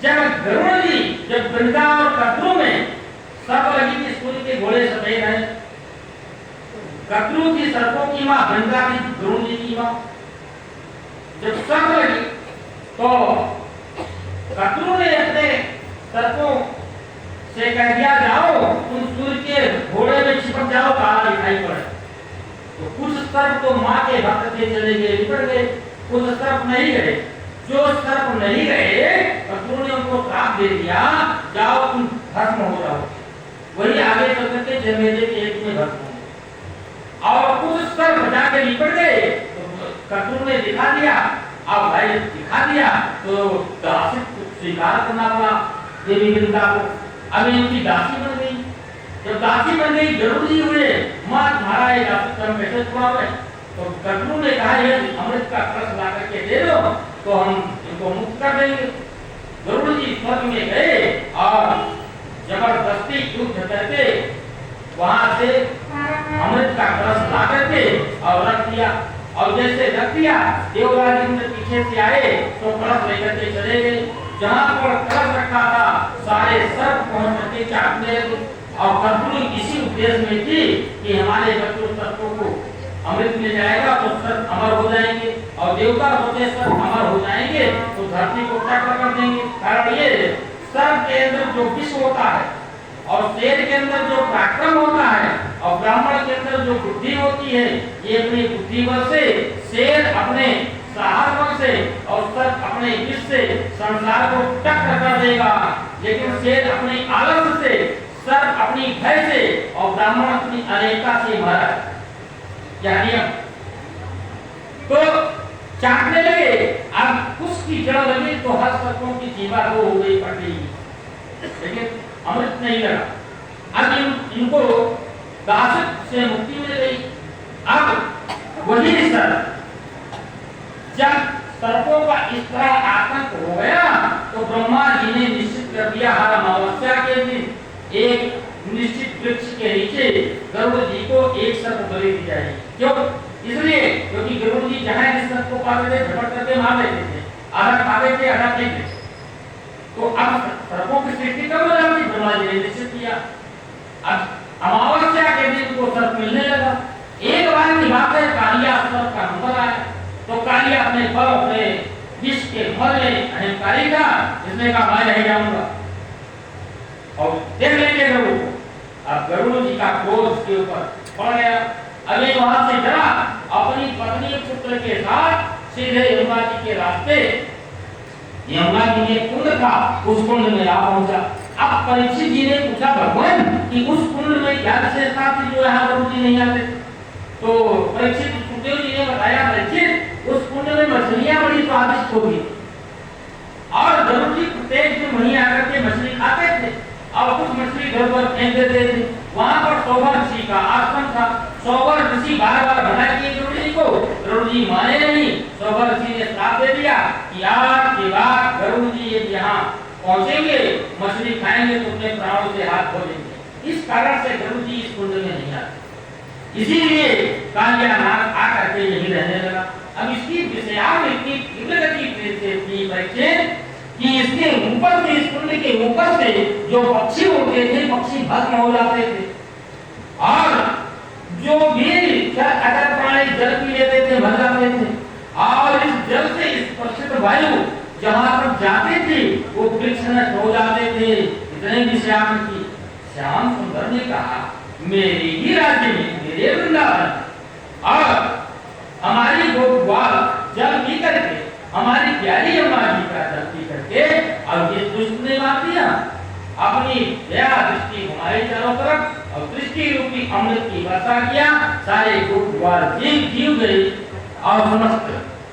जब गरुड़ जी जब वृंदा और कद्रू में सर्प लगी थी, सूर्य के घोड़े सफेद हैं, कद्रू की सर्पों की मां, वृंदा की गरुड़ जी की मां। जब सर्प लगी तो कद्रू ने अपने सर्पों से कह दिया जाओ तुम सूर्य के घोड़े में चिपक जाओ, काला दिखाई पड़े। तो कुछ सर्प तो मां के भक्त से चले गए, निकल गए, कुछ सर्प नहीं गए। जो सर्प नहीं गए कद्रू ने उनको श्राप दे दिया, जाओ तुम भस्म हो जाओ। वही आगे चल करके जमेले के एक में भस्म हो। और कुछ सर्प जाके निकल गए तो कद्रू ने दिखा दिया, अब भाई दिखा दिया तो दासी स्वीकार करना पड़ा देवी वृंदा को। अभी उनकी दासी बन गई, जब दासी बन गई गरुड़ जी हुए, मां तुम्हारा ये दासी कर्म कैसे पूरा हुआ? तो कद्रू ने कहा ये अमृत का कलश ला करके दे दो तो हम इनको मुक्त कर देंगे। गरुड़ जी स्वर्ग में गए और जबरदस्ती युद्ध करके वहां से अमृत का कलश ला करके और रख दिया। और जैसे रख दिया देवराज इंद्र पीछे से आए तो कलश लेकर के चले गए। जहां पर कलश रखा था सारे सर्प पहुंच करके चाटने लगे। और कद्रू इसी उद्देश्य में थी कि हमारे बच्चों सर्पों को अमृत मिल जाएगा तो सर्प अमर हो जाएंगे, और देवता होते सर्प अमर हो जाएंगे तो धरती को टक्कर कर देंगे। कारण ये सर्प के अंदर जो विष होता है और शेर के अंदर जो पराक्रम होता है और ब्राह्मण के अंदर जो बुद्धि होती है, ये अपनी बुद्धि बल से, शेर अपने साहस बल से और सर्प अपने विष से संसार को टक्कर कर देगा। लेकिन शेर अपनी आलस से, सर्प अपनी भय से और ब्राह्मण अपनी अनेकता से मरा। यह नियम तो चाटने लगे। अब उसकी जड़ लगी तो हर सर्पों की जीवा को हो गई पटी, लेकिन अमृत नहीं लगा। अब इनको दासत से मुक्ति मिल गई। अब वही सर्प जब सर्पों का इस तरह आतंक हो गया तो ब्रह्मा जी ने निश्चित कर दिया हर अमावस्या के दिन एक निश्चित वृक्ष के नीचे गरुड़ जी को एक सर्प बलि दी जाएगी। क्यों? इसलिए क्योंकि गरुड़ जी जहां जिस सर्प को पाते थे झपट करके मार देते थे, आधा खाते थे आधा फेंकते थे। तो अब सर्पों की सृष्टि कब हो जाती? ब्रह्मा जी ने निश्चित किया। अब अमावस्या के दिन को सर्प मिलने लगा। एक बार की बात है कालिया सर्प का नंबर आया तो कालिया अपने बल अपने विष के मल में अहंकारी था, इसने कहा मैं नहीं जाऊंगा और देख लेंगे गरुड़ को। अब गरुड़ जी का क्रोध उसके ऊपर पड़ गया। अभी वहां से डरा, अपनी पत्नी पुत्र के साथ सीधे यमुना जी के रास्ते, यमुना जी में कुंड था, उस कुंड में आ पहुंचा। अब परीक्षित जी ने पूछा भगवान कि उस कुंड में क्या विशेषता थी जो यहाँ गरुड़ जी नहीं आते? तो परीक्षित सुखदेव जी ने बताया परीक्षित उस कुंड में मछलियां बड़ी स्वादिष्ट होगी और गरुड़ जी प्रत्येक दिन वहीं आकर के मछली खाते थे और कुछ मछली घर पर फेंक देते थे। वहां पर सौभर ऋषि का आश्रम था। सौभर ऋषि बार बार मना किए गरुड़ जी को, गरुड़ जी माने नहीं। सौभर ऋषि ने श्राप दे दिया कि आज के बाद गरुड़ जी यहाँ पहुंचेंगे, मछली खाएंगे तो अपने प्राणों से हाथ धो लेंगे। इस कारण से गरुड़ जी इस कुंड में नहीं आते। इसीलिए कालिया नाग आकर के यही रहने लगा। अब इसकी विषयावृत्ति तीव्र गति से थी बच्चे कि इसके ऊपर से, इस कुंड के ऊपर से जो पक्षी उड़ते थे, पक्षी भस्म हो जाते थे। और जो भी अगर प्राणी जल पी लेते थे, मर जाते थे। और इस जल से स्पर्शित वायु जहां पर जाते थे वो वृक्ष नष्ट हो जाते थे। इतने भी श्याम की श्याम सुंदर ने कहा, मेरे ही राज्य में, मेरे वृंदावन और हमारी गोपाल जल पी करके, हमारी प्यारी अम्मा जी का जल पी करके, और ये दुष्ट ने बात दिया अपनी दया दृष्टि हमारे चारों तरफ और दृष्टि रूपी अमृत की वर्षा किया। सारे गोपाल जीव गए और समस्त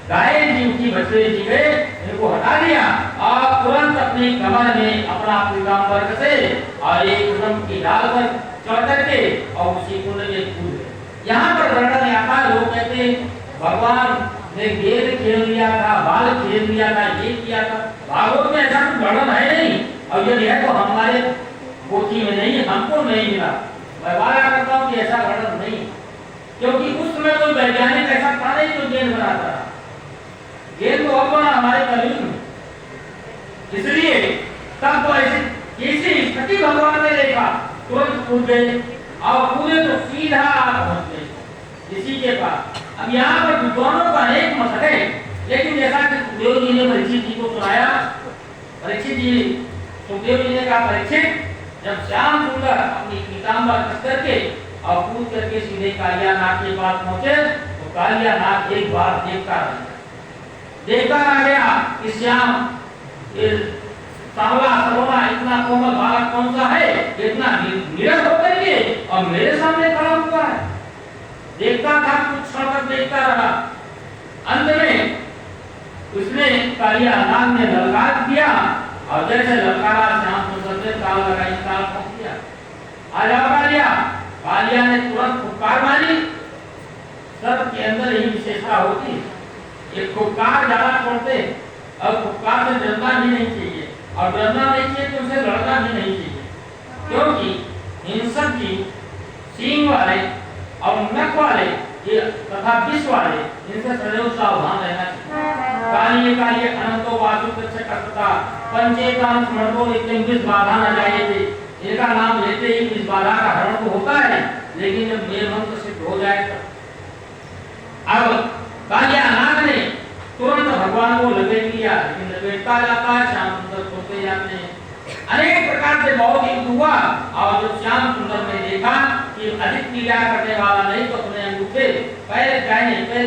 गाय जीव की बछड़े जी गए, इनको हटा दिया और तुरंत अपनी कमर में अपना पीताम्बर कसे और एक उदम की डाल पर चढ़ करके और उसी कुंड में कूद गए। यहाँ पर वर्णन आता है, लोग कहते भगवान ने गेंद खेल लिया था, बाल खेल लिया था, ये किया था। भागवत में ऐसा कुछ वर्णन है नहीं, और यदि है तो हमारे पोथी में नहीं, हमको नहीं मिला। मैं वादा करता हूँ कि ऐसा वर्णन नहीं, क्योंकि उस समय कोई वैज्ञानिक ऐसा था नहीं जो गेंद बनाता था। गेंद तो अब बना हमारे कलयुग में, इसलिए तब तो ऐसे कैसे स्थिति भगवान ने देखा, तुरंत कूद गए और कूदे तो सीधा पहुंच गए इसी के पास। अब यहाँ पर विद्वानों का एक मत है, लेकिन जैसा कि सुखदेव जी ने परीक्षित जी को सुनाया, परीक्षित जी, सुखदेव जी ने कहा, परीक्षित जब श्याम सुंदर अपनी पीताम्बर कस करके और कूद करके सीधे कालियानाग के पास पहुंचे तो कालियानाग एक बार देखता आ गया कि श्याम सावला सलोना इतना कोमल बालक कौन सा है, इतना निरस होकर के और मेरे सामने खड़ा हुआ है। देखता था, कुछ क्षण तक देखता रहा। अंत में उसने कालियानाग ने ललकार दिया और जैसे ललकारा श्याम सुंदर से ताल लगाई, ताल पहुंच गया। आ जाओ कालिया। कालिया ने तुरंत फुफकार मारी। सर्प के अंदर यही विशेषता होती है, एक फुफकार ज्यादा छोड़ते और फुफकार से डरना भी नहीं चाहिए, और डरना नहीं चाहिए तो उसे लड़ना भी नहीं चाहिए, क्योंकि हिंसक जीव सींग वाले और नख वाले ये तथा विष वाले, इनसे सदैव सावधान रहना चाहिए। कालिये कालिये अनंतो वासु तथा पंचेतान स्मरणो नित्यं विष बाधा न जायते। इनका नाम लेते ही विष बाधा का हरण तो होता है, लेकिन जब मेल मंत्र सिद्ध हो जाए तब। अब कालियानाग ने तुरंत भगवान को लपेट लिया, लेकिन लपेटता जाता है, श्याम सुंदर सोते जाते हैं। अनेक प्रकार से बहुत युद्ध हुआ, और जब श्याम सुंदर ने देखा कि अधिक पीड़ा करने वाला नहीं, तो अपने अंगूठे पैर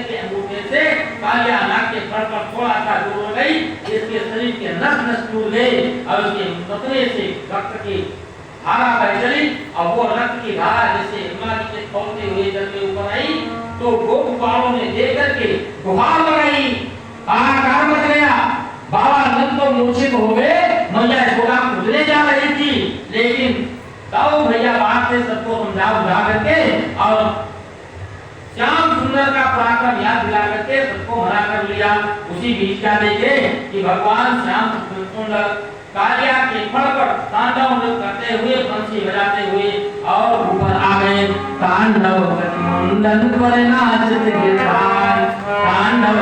के अंगूठे से कालियानाग के फर पर थोड़ा सा दूर हो गई, इसके शरीर के नस नस टूट गए और उसके मतने से रक्त की धारा बह चली, और वो रक्त की धारा जैसे यमुना जी के खौलते हुए जल में ऊपर आई, तो गोपवालों ने देख करके गुहार लगाई, हाहाकार मच गया। बाबा नंद तो मूर्छित हो गए, मैया यशोदा कूदने जा रही थी, लेकिन तब भैया बाहर से सबको समझा बुझा करके और श्याम सुंदर का पराक्रम याद दिला करके सबको मना कर लिया। उसी बीच क्या देखे कि भगवान श्याम सुंदर कालिया के फल पर तांडव नृत्य करते हुए, बंसी बजाते हुए और ऊपर आ गए। तांडव मुंडन पर नाचत गिरधार, तांडव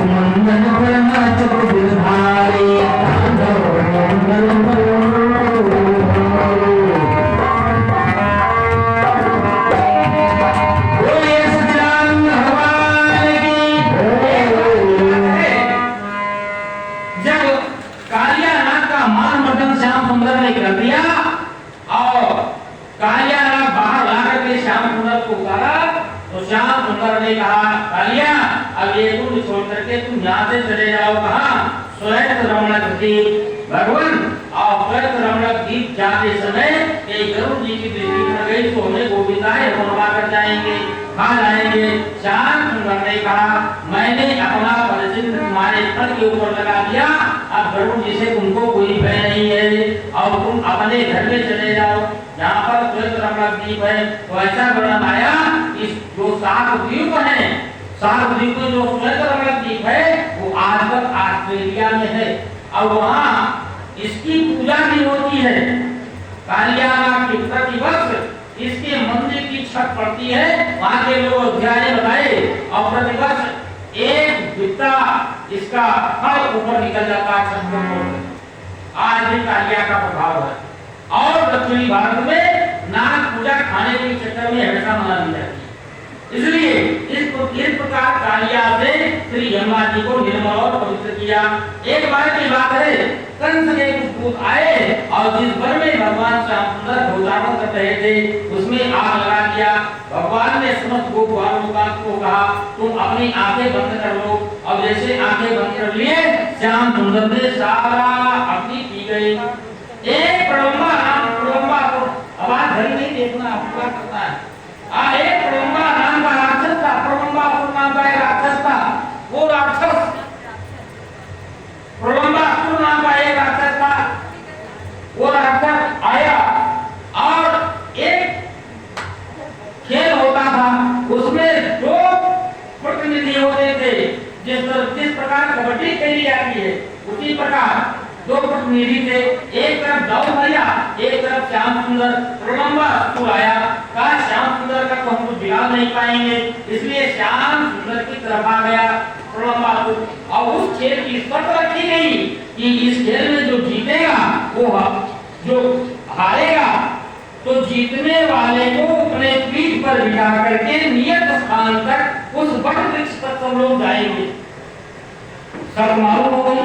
मुंडन पर नाचत गिरधारी, तांडव मुंडन पर कर दिया और कालियानाग बाहर ला करके श्याम सुंदर को उतारा, तो श्याम सुंदर ने कहा, कालिया अब ये कुंड छोड़ करके तुम यहाँ से चले जाओ। कहाँ? श्वेत रमणक द्वीप। भगवान और श्वेत रमणक द्वीप जाते समय एक गरुड़ जी की दृष्टि पड़ गई, तो हमें गोविंदाए बनवा कर जाएंगे, खा जाएंगे। श्याम सुंदर ने कहा, मैंने अपना परिचित तुम्हारे फल के ऊपर लगा दिया, अब गरुड़ जी से तुमको कोई भय नहीं है और तुम अपने घर में चले जाओ। यहाँ पर श्वेत रमणक द्वीप है, तो ऐसा वर्णन आया कि जो 7 द्वीप हैं, 7 द्वीप में जो श्वेत रमणक द्वीप है वो आजकल ऑस्ट्रेलिया में है, और वहाँ इसकी पूजा भी होती है। कालियानाग के प्रतिवर्ष इसके मंदिर की छत पड़ती है, वहां के लोग अध्याय बताए और प्रतिवर्ष एक बित्ता इसका फल ऊपर निकल जाता है छत पर। आज भी कालिया का प्रभाव है और दक्षिणी भारत में नाग पूजा खाने के चक्कर में हमेशा मना ली जाती है। इसलिए इस प्रकार कालिया से श्री यमुना जी को निर्मल और पवित्र किया। एक बार की बात है, कंस के कुछ दूत आए और जिस वन में भगवान श्याम सुंदर भोजन कर रहे थे उसमें आग लगा दिया। भगवान ने समस्त गोप बालों को कहा तुम अपनी आंखें बंद कर लो। अब जैसे आंखें बंद कर लिए श्याम सुंदर ने सारा अपनी पी गई। एक प्रलंबा को आवाज धरी नहीं देखना पूरा करता है। एक प्रलंबा नाम का राक्षस था, प्रलंबासुर नाम का एक राक्षस था। वो राक्षस प्रलंबासुर नाम का एक राक्षस था। वो राक्षस आया और एक खेल होता था, उसमें दो प्रतिनिधि होते थे। जिस प्रकार कबड्डी खेली जाती है उसी प्रकार दो प्रतिनिधि थे। एक तरफ दाऊद भैया, एक तरफ श्याम सुंदर। प्रलंबासुर आया, कहा श्याम सुंदर का तो हम कुछ बिगाड़ नहीं पाएंगे, इसलिए श्याम सुंदर की तरफ आ गया प्रलंबासुर। और उस खेल की शर्त रखी गई कि इस खेल में जो जीतेगा वो जो हारेगा तो जीतने वाले को अपने पीठ पर बिठा करके नियत स्थान तक उस वट वृक्ष तक सब लोग जाएंगे। सब मालूम हो गई।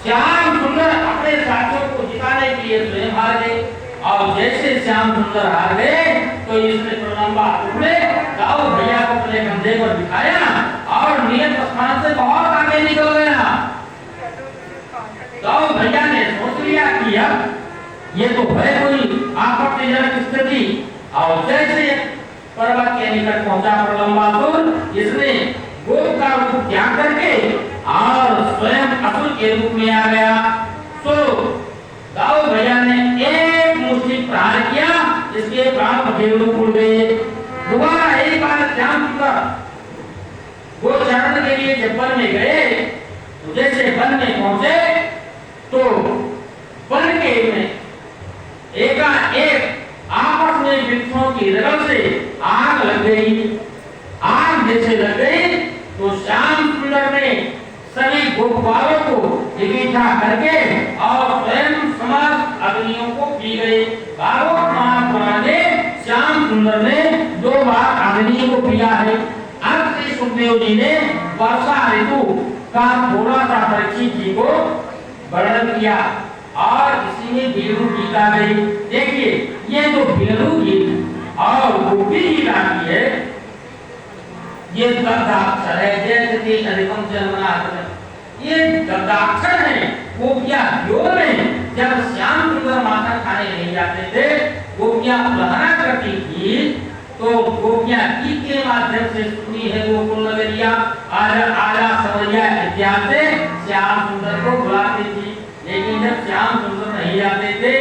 श्याम सुंदर अपने साथियों को जिताने के लिए स्वयं हार गए और जैसे श्याम सुंदर हार गए तो इसने प्रलंबासुर ने दाऊद भैया को अपने कंधे पर बिठाया और नियत स्थान से बहुत आगे निकल गया। दाऊद भैया ने सोच लिया कि अब ये तो है कोई आपत्तिजनक स्थिति और जैसे पर्वत के निकट पहुंचा प्रलंबासुर, इसने गोप का रूप त्याग करके और स्वयं असुर के रूप में आ गया। तो दाऊद भैया ने एक मुट्ठी प्रहार किया, इसके प्राण पखेरु उड़ गए। दोबारा एक बार श्याम सुंदर गोचरण के लिए जब वन में गए तो जैसे वन में पहुंचे तो वन के में एकाएक आपस में वृक्षों की रगड़ से आग लग गई। आग जैसे लग गई तो श्याम सुंदर ने सभी गोपवालों को इकट्ठा करके और स्वयं समस्त अग्नियों को पी गए। भागवत महापुराण में श्याम सुंदर ने 2 बार अग्नि को पिया है। अब श्री सुखदेव जी ने वर्षा ऋतु का थोड़ा सा परीक्षित जी को वर्णन किया और इसी में भेड़ू गीता गई। देखिए ये तो भेड़ू गीत और गोपी गीता की है, ये दग्धाक्षर है। जैसे अधिकम जन्मना, ये दग्धाक्षर है। गोपियां योग में जब श्याम सुंदर माखन खाने नहीं जाते थे, गोपियां उल्लंघना करती थी तो गोपियां गीत के माध्यम से सुनी है गोकुल नगरिया आजा आजा सवरिया इत्यादि से श्याम सुंदर को बुलाती थी। लेकिन जब श्याम सुंदर नहीं आते थे,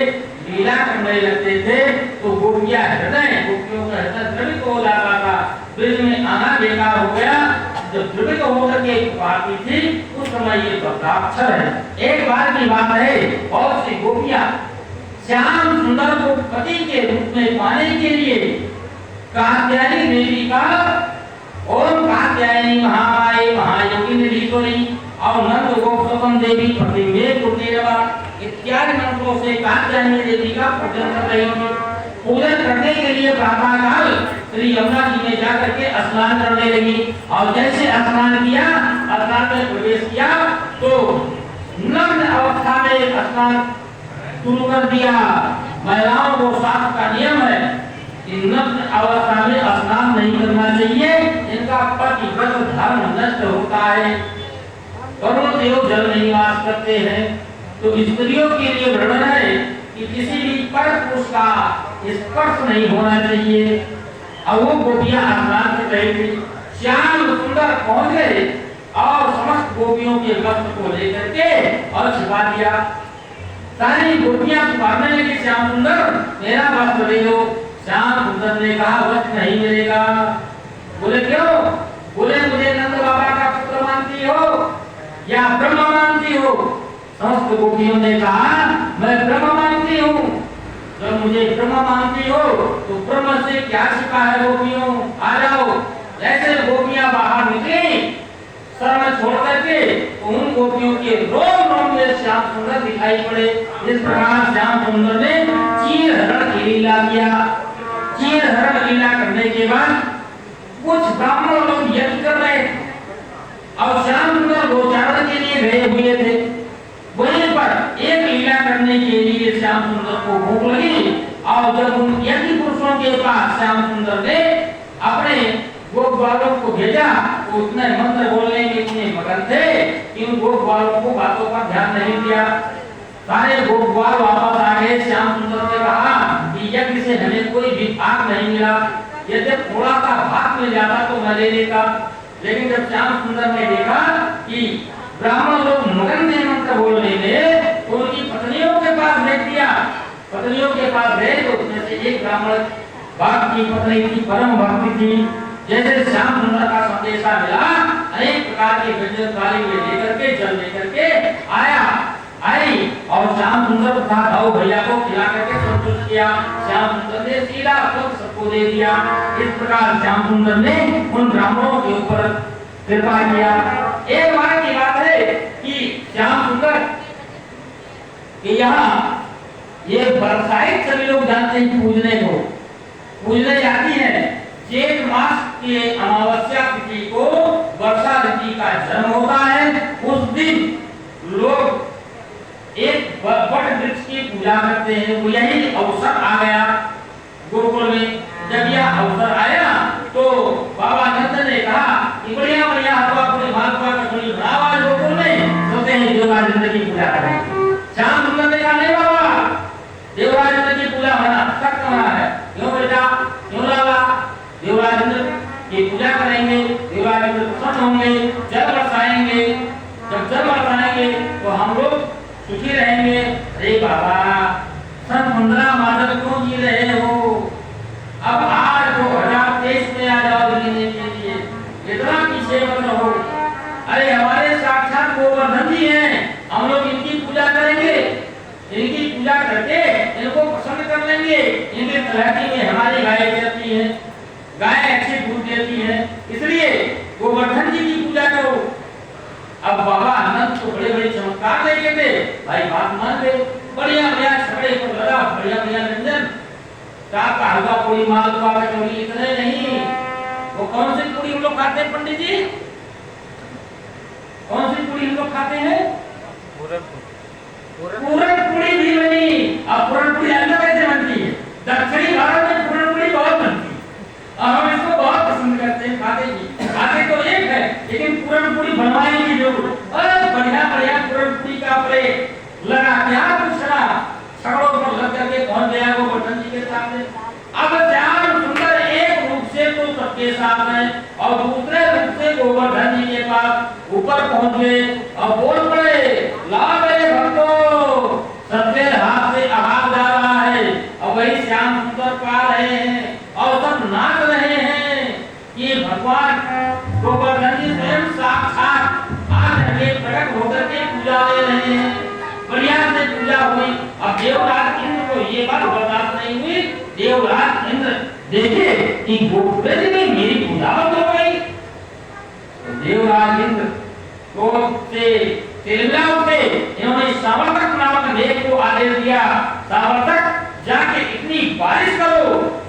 लीला करने लगते थे तो गोपियों का हृदय द्रवित हो जाता था। ब्रज में आना बेकार हो गया। जब द्रवित होकर के पुकारती थी उस समय ये दग्धाक्षर है। एक बार की बात है, बहुत सी गोपियां श्याम सुंदर को पति के रूप में पाने के लिए कात्यायनी देवी का ओम कात्यायनी महामाये महायोगिनी ऋतुनी और नंद गोपसुतम देवी प्रतिमे कुटेरवा इत्यादि मंत्रों से कात्यायनी देवी का पूजन कर रही थी। पूजन करने के लिए प्रातःकाल श्री यमुना जी में जाकर के स्नान करने लगी और जैसे स्नान किया, स्नान में प्रवेश किया तो नग्न अवस्था में स्नान शुरू कर दिया। महिलाओं को शास्त्र का नियम है कि नग्न अवस्था में स्नान नहीं करना चाहिए, इनका पतिव्रत धर्म नष्ट होता है। वरुण देव जल में निवास करते हैं तो स्त्रियों के लिए वर्णन है कि किसी भी पर पुरुष का स्पर्श नहीं होना चाहिए। अब वो गोपियां स्नान कर रही थी, श्याम सुंदर पहुंच गए और समस्त गोपियों के वस्त्र को लेकर के और छिपा दिया। सारी गोपियां पुकारने लगी श्याम सुंदर मेरा वस्त्र दे दो। श्याम सुंदर ने कहा वस्त्र नहीं मिलेगा। बोले क्यों? बोले मुझे नंद बाबा का पुत्र मानती हो या ब्रह्म मानती हो? समस्त गोपियों ने कहा मैं ब्रह्म मानती हूँ। जब मुझे ब्रह्म मानती हो तो ब्रह्म से क्या छिपा है गोपियों, आ जाओ। जैसे गोपियां बाहर निकली शरण छोड़ करके, उन गोपियों के रोम रोम में श्याम सुंदर दिखाई पड़े। इस प्रकार श्याम सुंदर ने चीर हरण की लीला किया। चीर हरण लीला करने के बाद कुछ ब्राह्मण लोग यज्ञ कर रहे थे और श्याम सुंदर गोचारण के लिए गए हुए थे। वहीं पर एक लीला करने के लिए श्याम सुंदर को भूख लगी और जब उन यज्ञ पुरुषों के पास श्याम सुंदर ने अपने गोप बालकों को भेजा तो उतने मंत्र बोलने में इतने मगन थे कि उन गोप बालकों को बातों पर ध्यान नहीं दिया। सारे गोप बाल वापस आ गए। श्याम सुंदर ने कहा कि यज्ञ से हमें कोई भी भाग नहीं मिला, यदि थोड़ा सा भाग मिल जाता तो मैं ले लेता। लेकिन जब श्याम सुंदर ने देखा कि ब्राह्मण लोग मगन थे मंत्र बोलने में, तो उनकी पत्नियों के पास भेज दिया। पत्नियों के पास गए तो उसमें से एक ब्राह्मण बाप की पत्नी थी, परम भक्ति थी। जैसे श्याम सुंदर का संदेशा मिला, अनेक प्रकार के व्यंजन थाली में लेकर के जल लेकर के आई और श्याम सुंदर तथा भाऊ भैया को खिला करके संतुष्ट किया। श्याम सुंदर ने सीधा सबको दे दिया। इस प्रकार श्याम सुंदर ने उन ब्राह्मणों के ऊपर कृपा किया। एक बार की बात है कि श्याम सुंदर के यहाँ ये बरसाइत सभी लोग जानते हैं पूजने जाती है। जेठ मास के अमावस्या तिथि को वर्षा ऋतु का जन्म होता है। उस दिन लोग एक वट वृक्ष की पूजा करते हैं। वो यही अवसर आ गया गोकुल में। जब यह अवसर आया तो बाबा नंद ने कहा कि बढ़िया बढ़िया अपनी मालपुआ का सुनी बनावा गोकुल में, सोचते हैं देवराज इंद्र की पूजा करें। श्याम सुंदर ने कहा नहीं बाबा, देवराज इंद्र की पूजा होना सख्त मना है। क्यों बेटा, क्यों लाला? देवराज इंद्र की पूजा करेंगे, देवराज इंद्र प्रसन्न होंगे, जल बरसाएंगे। जब जल बरसाएंगे तो हम लोग सुखी रहेंगे। अरे बाबा, सन 15 मादक क्यों जी रहे हो? अब आज 2023 में आ जाओ जीने के लिए, इतना पीछे मत रहो। अरे हमारे साक्षात गोवर्धन जी हैं, हम लोग इनकी पूजा करेंगे, इनकी पूजा करके इनको प्रसन्न कर लेंगे। इनके तलहटी में हमारी गाय चलती है, गाय अच्छी दूध देती है, इसलिए गोवर्धन जी की पूजा करो। अब बाबा आनंद तो बड़े बड़े चमत्कार लेके थे, भाई बात मान गए। बढ़िया बढ़िया छकड़े को लगा, बढ़िया बढ़िया व्यंजन, का हलवा पूरी मालपुआ कचौड़ी, इतने नहीं। वो कौन सी पूरी हम लोग खाते हैं पंडित जी? कौन सी पूरी हम लोग खाते हैं? पूरन पूरी भी बनी। अब पूरन पूरी अलग कैसे बनती है? दक्षिणी भारत में पूरन पूरी बहुत बनती है और हम इसको बहुत पसंद करते हैं, खाते तो एक है लेकिन पूरन पूरी बनवाएंगे जरूर। बढ़िया बढ़िया पूरन पूरी का प्लेट लगा के पूछना छड़ों पर लग करके पहुंच गया वो गोवर्धन जी के सामने। अब श्याम सुंदर एक रूप से तो सबके सामने और दूसरे रूप से गोवर्धन जी के पास ऊपर पहुंच गए और बोल पड़े, ला मेरे भक्तों, सबके हाथ से आवाज आ रहा है और वही श्याम सुंदर पा रहे हैं और सब नाच रहे हैं। ये भगवान गोवर्धन जी स्वयं साक्षात आज प्रकट होकर के पूजा ले रहे हैं। बढ़िया से पूजा हुई। अब देवराज इंद्र को ये बात बर्दाश्त नहीं हुई। देवराज इंद्र देखे कि गोवर्धन जी ने मेरी पूजा बंद हो गई। तो देवराज इंद्र क्रोध से चिल्ला उठे। इन्होंने सावर्तक नामक मेघ को आदेश दिया, सावर्तक जाके इतनी बारिश करो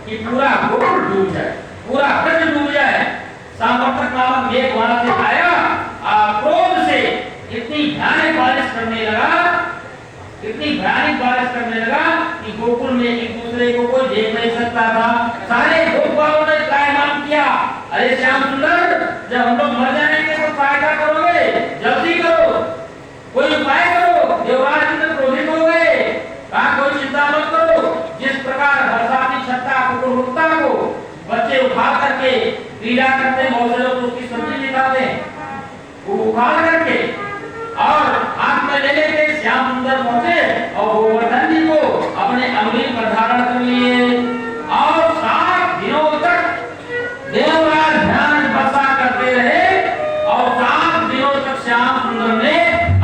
कि पूरा गोकुल डूब जाए, पूरा ब्रज डूब जाए। सावर्तक नामक मेघ वहां से आया, क्रोध से इतनी भयानक बारिश करने लगा कि गोकुल में एक दूसरे को कोई देख नहीं सकता था। सारे गोपालों ने कायमान किया, अरे श्याम सुंदर, जब हम लोग मर जाएंगे तो फायदा करोगे, जल्दी करो, कोई उपाय करो। देवराज इंद्र क्रोधित हो गए, कहा कोई चिंता मत करो। जिस प्रकार बरसाती छत्ता कुकुरमुत्ता को बच्चे उठा करके क्रीड़ा करते, बहुत से लोग उसकी सब्जी निकालते, वो उखाड़ करके और हाथ में ले लेके श्याम सुंदर पहुंचे और गोवर्धन जी को अपने अंगुली पर धारण कर लिए और 7 दिनों तक देवराज ध्यान बसा करते रहे और 7 दिनों तक श्याम सुंदर ने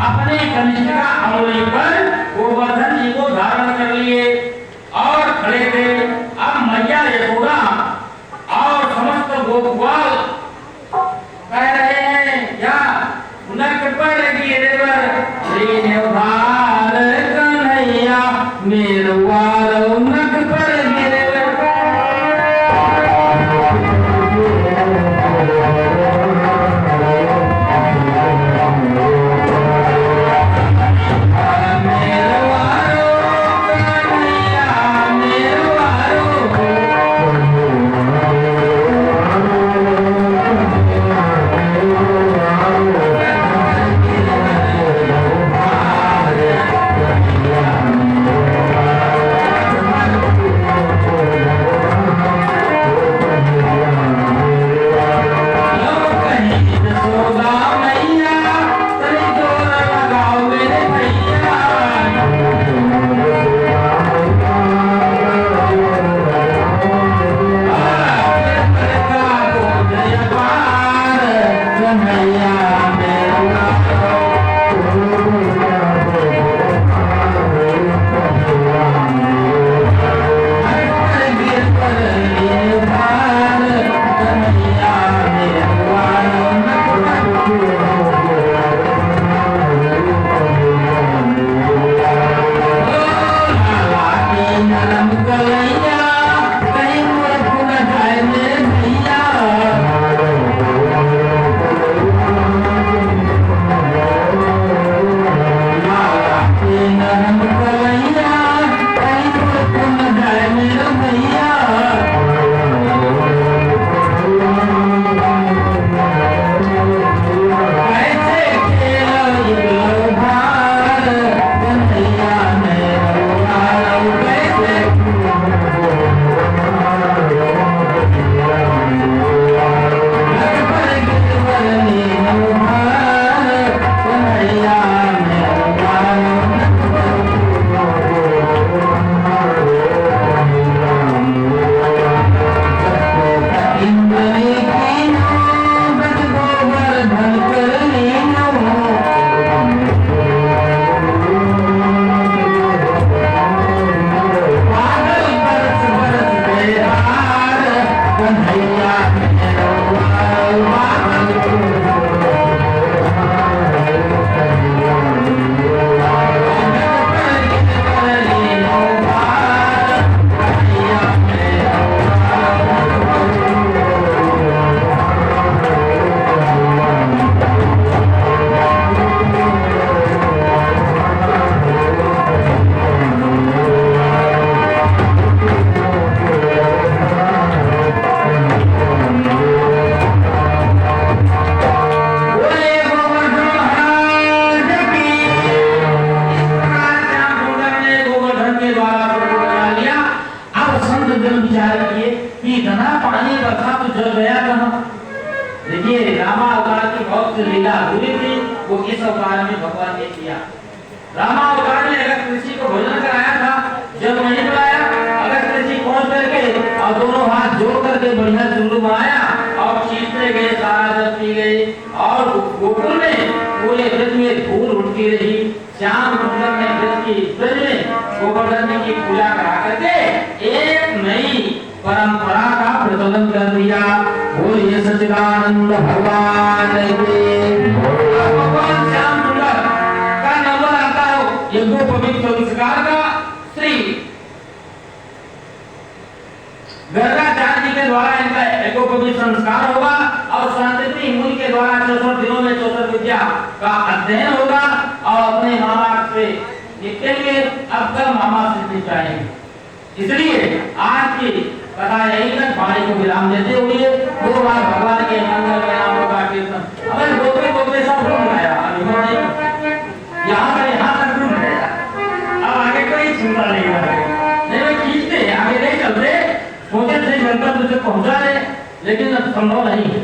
अपने कनिष्ठ का अंगुली पर गोवर्धन जी को धारण कर लिए और से लीला हुई थी वो इस अवतार में भगवान ने किया। रामा अवतार में अगस्त ऋषि को भोजन कराया था, जब नहीं बुलाया अगस्त ऋषि पहुंच करके और दोनों हाथ जोड़ करके बढ़िया चुल्लू बनाया और खींचते गए, सारा जल पी गए और गोकुल में पूरे ब्रज में धूल उठती रही। श्याम सुंदर ने ब्रज की ब्रज में गोवर्धन की पूजा करा करके एक नई परंपरा का प्रचलन कर दिया। बोलिए सच्चिदानंद भगवान की। भगवान श्याम सुंदर का नंबर आता हो यज्ञोपवीत संस्कार का श्री गर्गाचार्य जी के द्वारा इनका यज्ञोपवीत संस्कार होगा और शांति मुनि के द्वारा 64 दिनों में 64 विद्या का अध्ययन होगा और अपने मामा से निकलेंगे। अब कल मामा से जाएंगे। इसलिए आज की कथा यही है। वाणी को विराम देते हुए 2 बार भगवान के मंगल के नामों का कीर्तन अगर बोलते बोलते सब ढूंढ गया, यहाँ तक ढूंढ गया, अब आगे कोई चिंता नहीं है, खींचते आगे नहीं चलते, सोचे थे गंतव्य से पहुंचा रहे, लेकिन अब संभव नहीं है।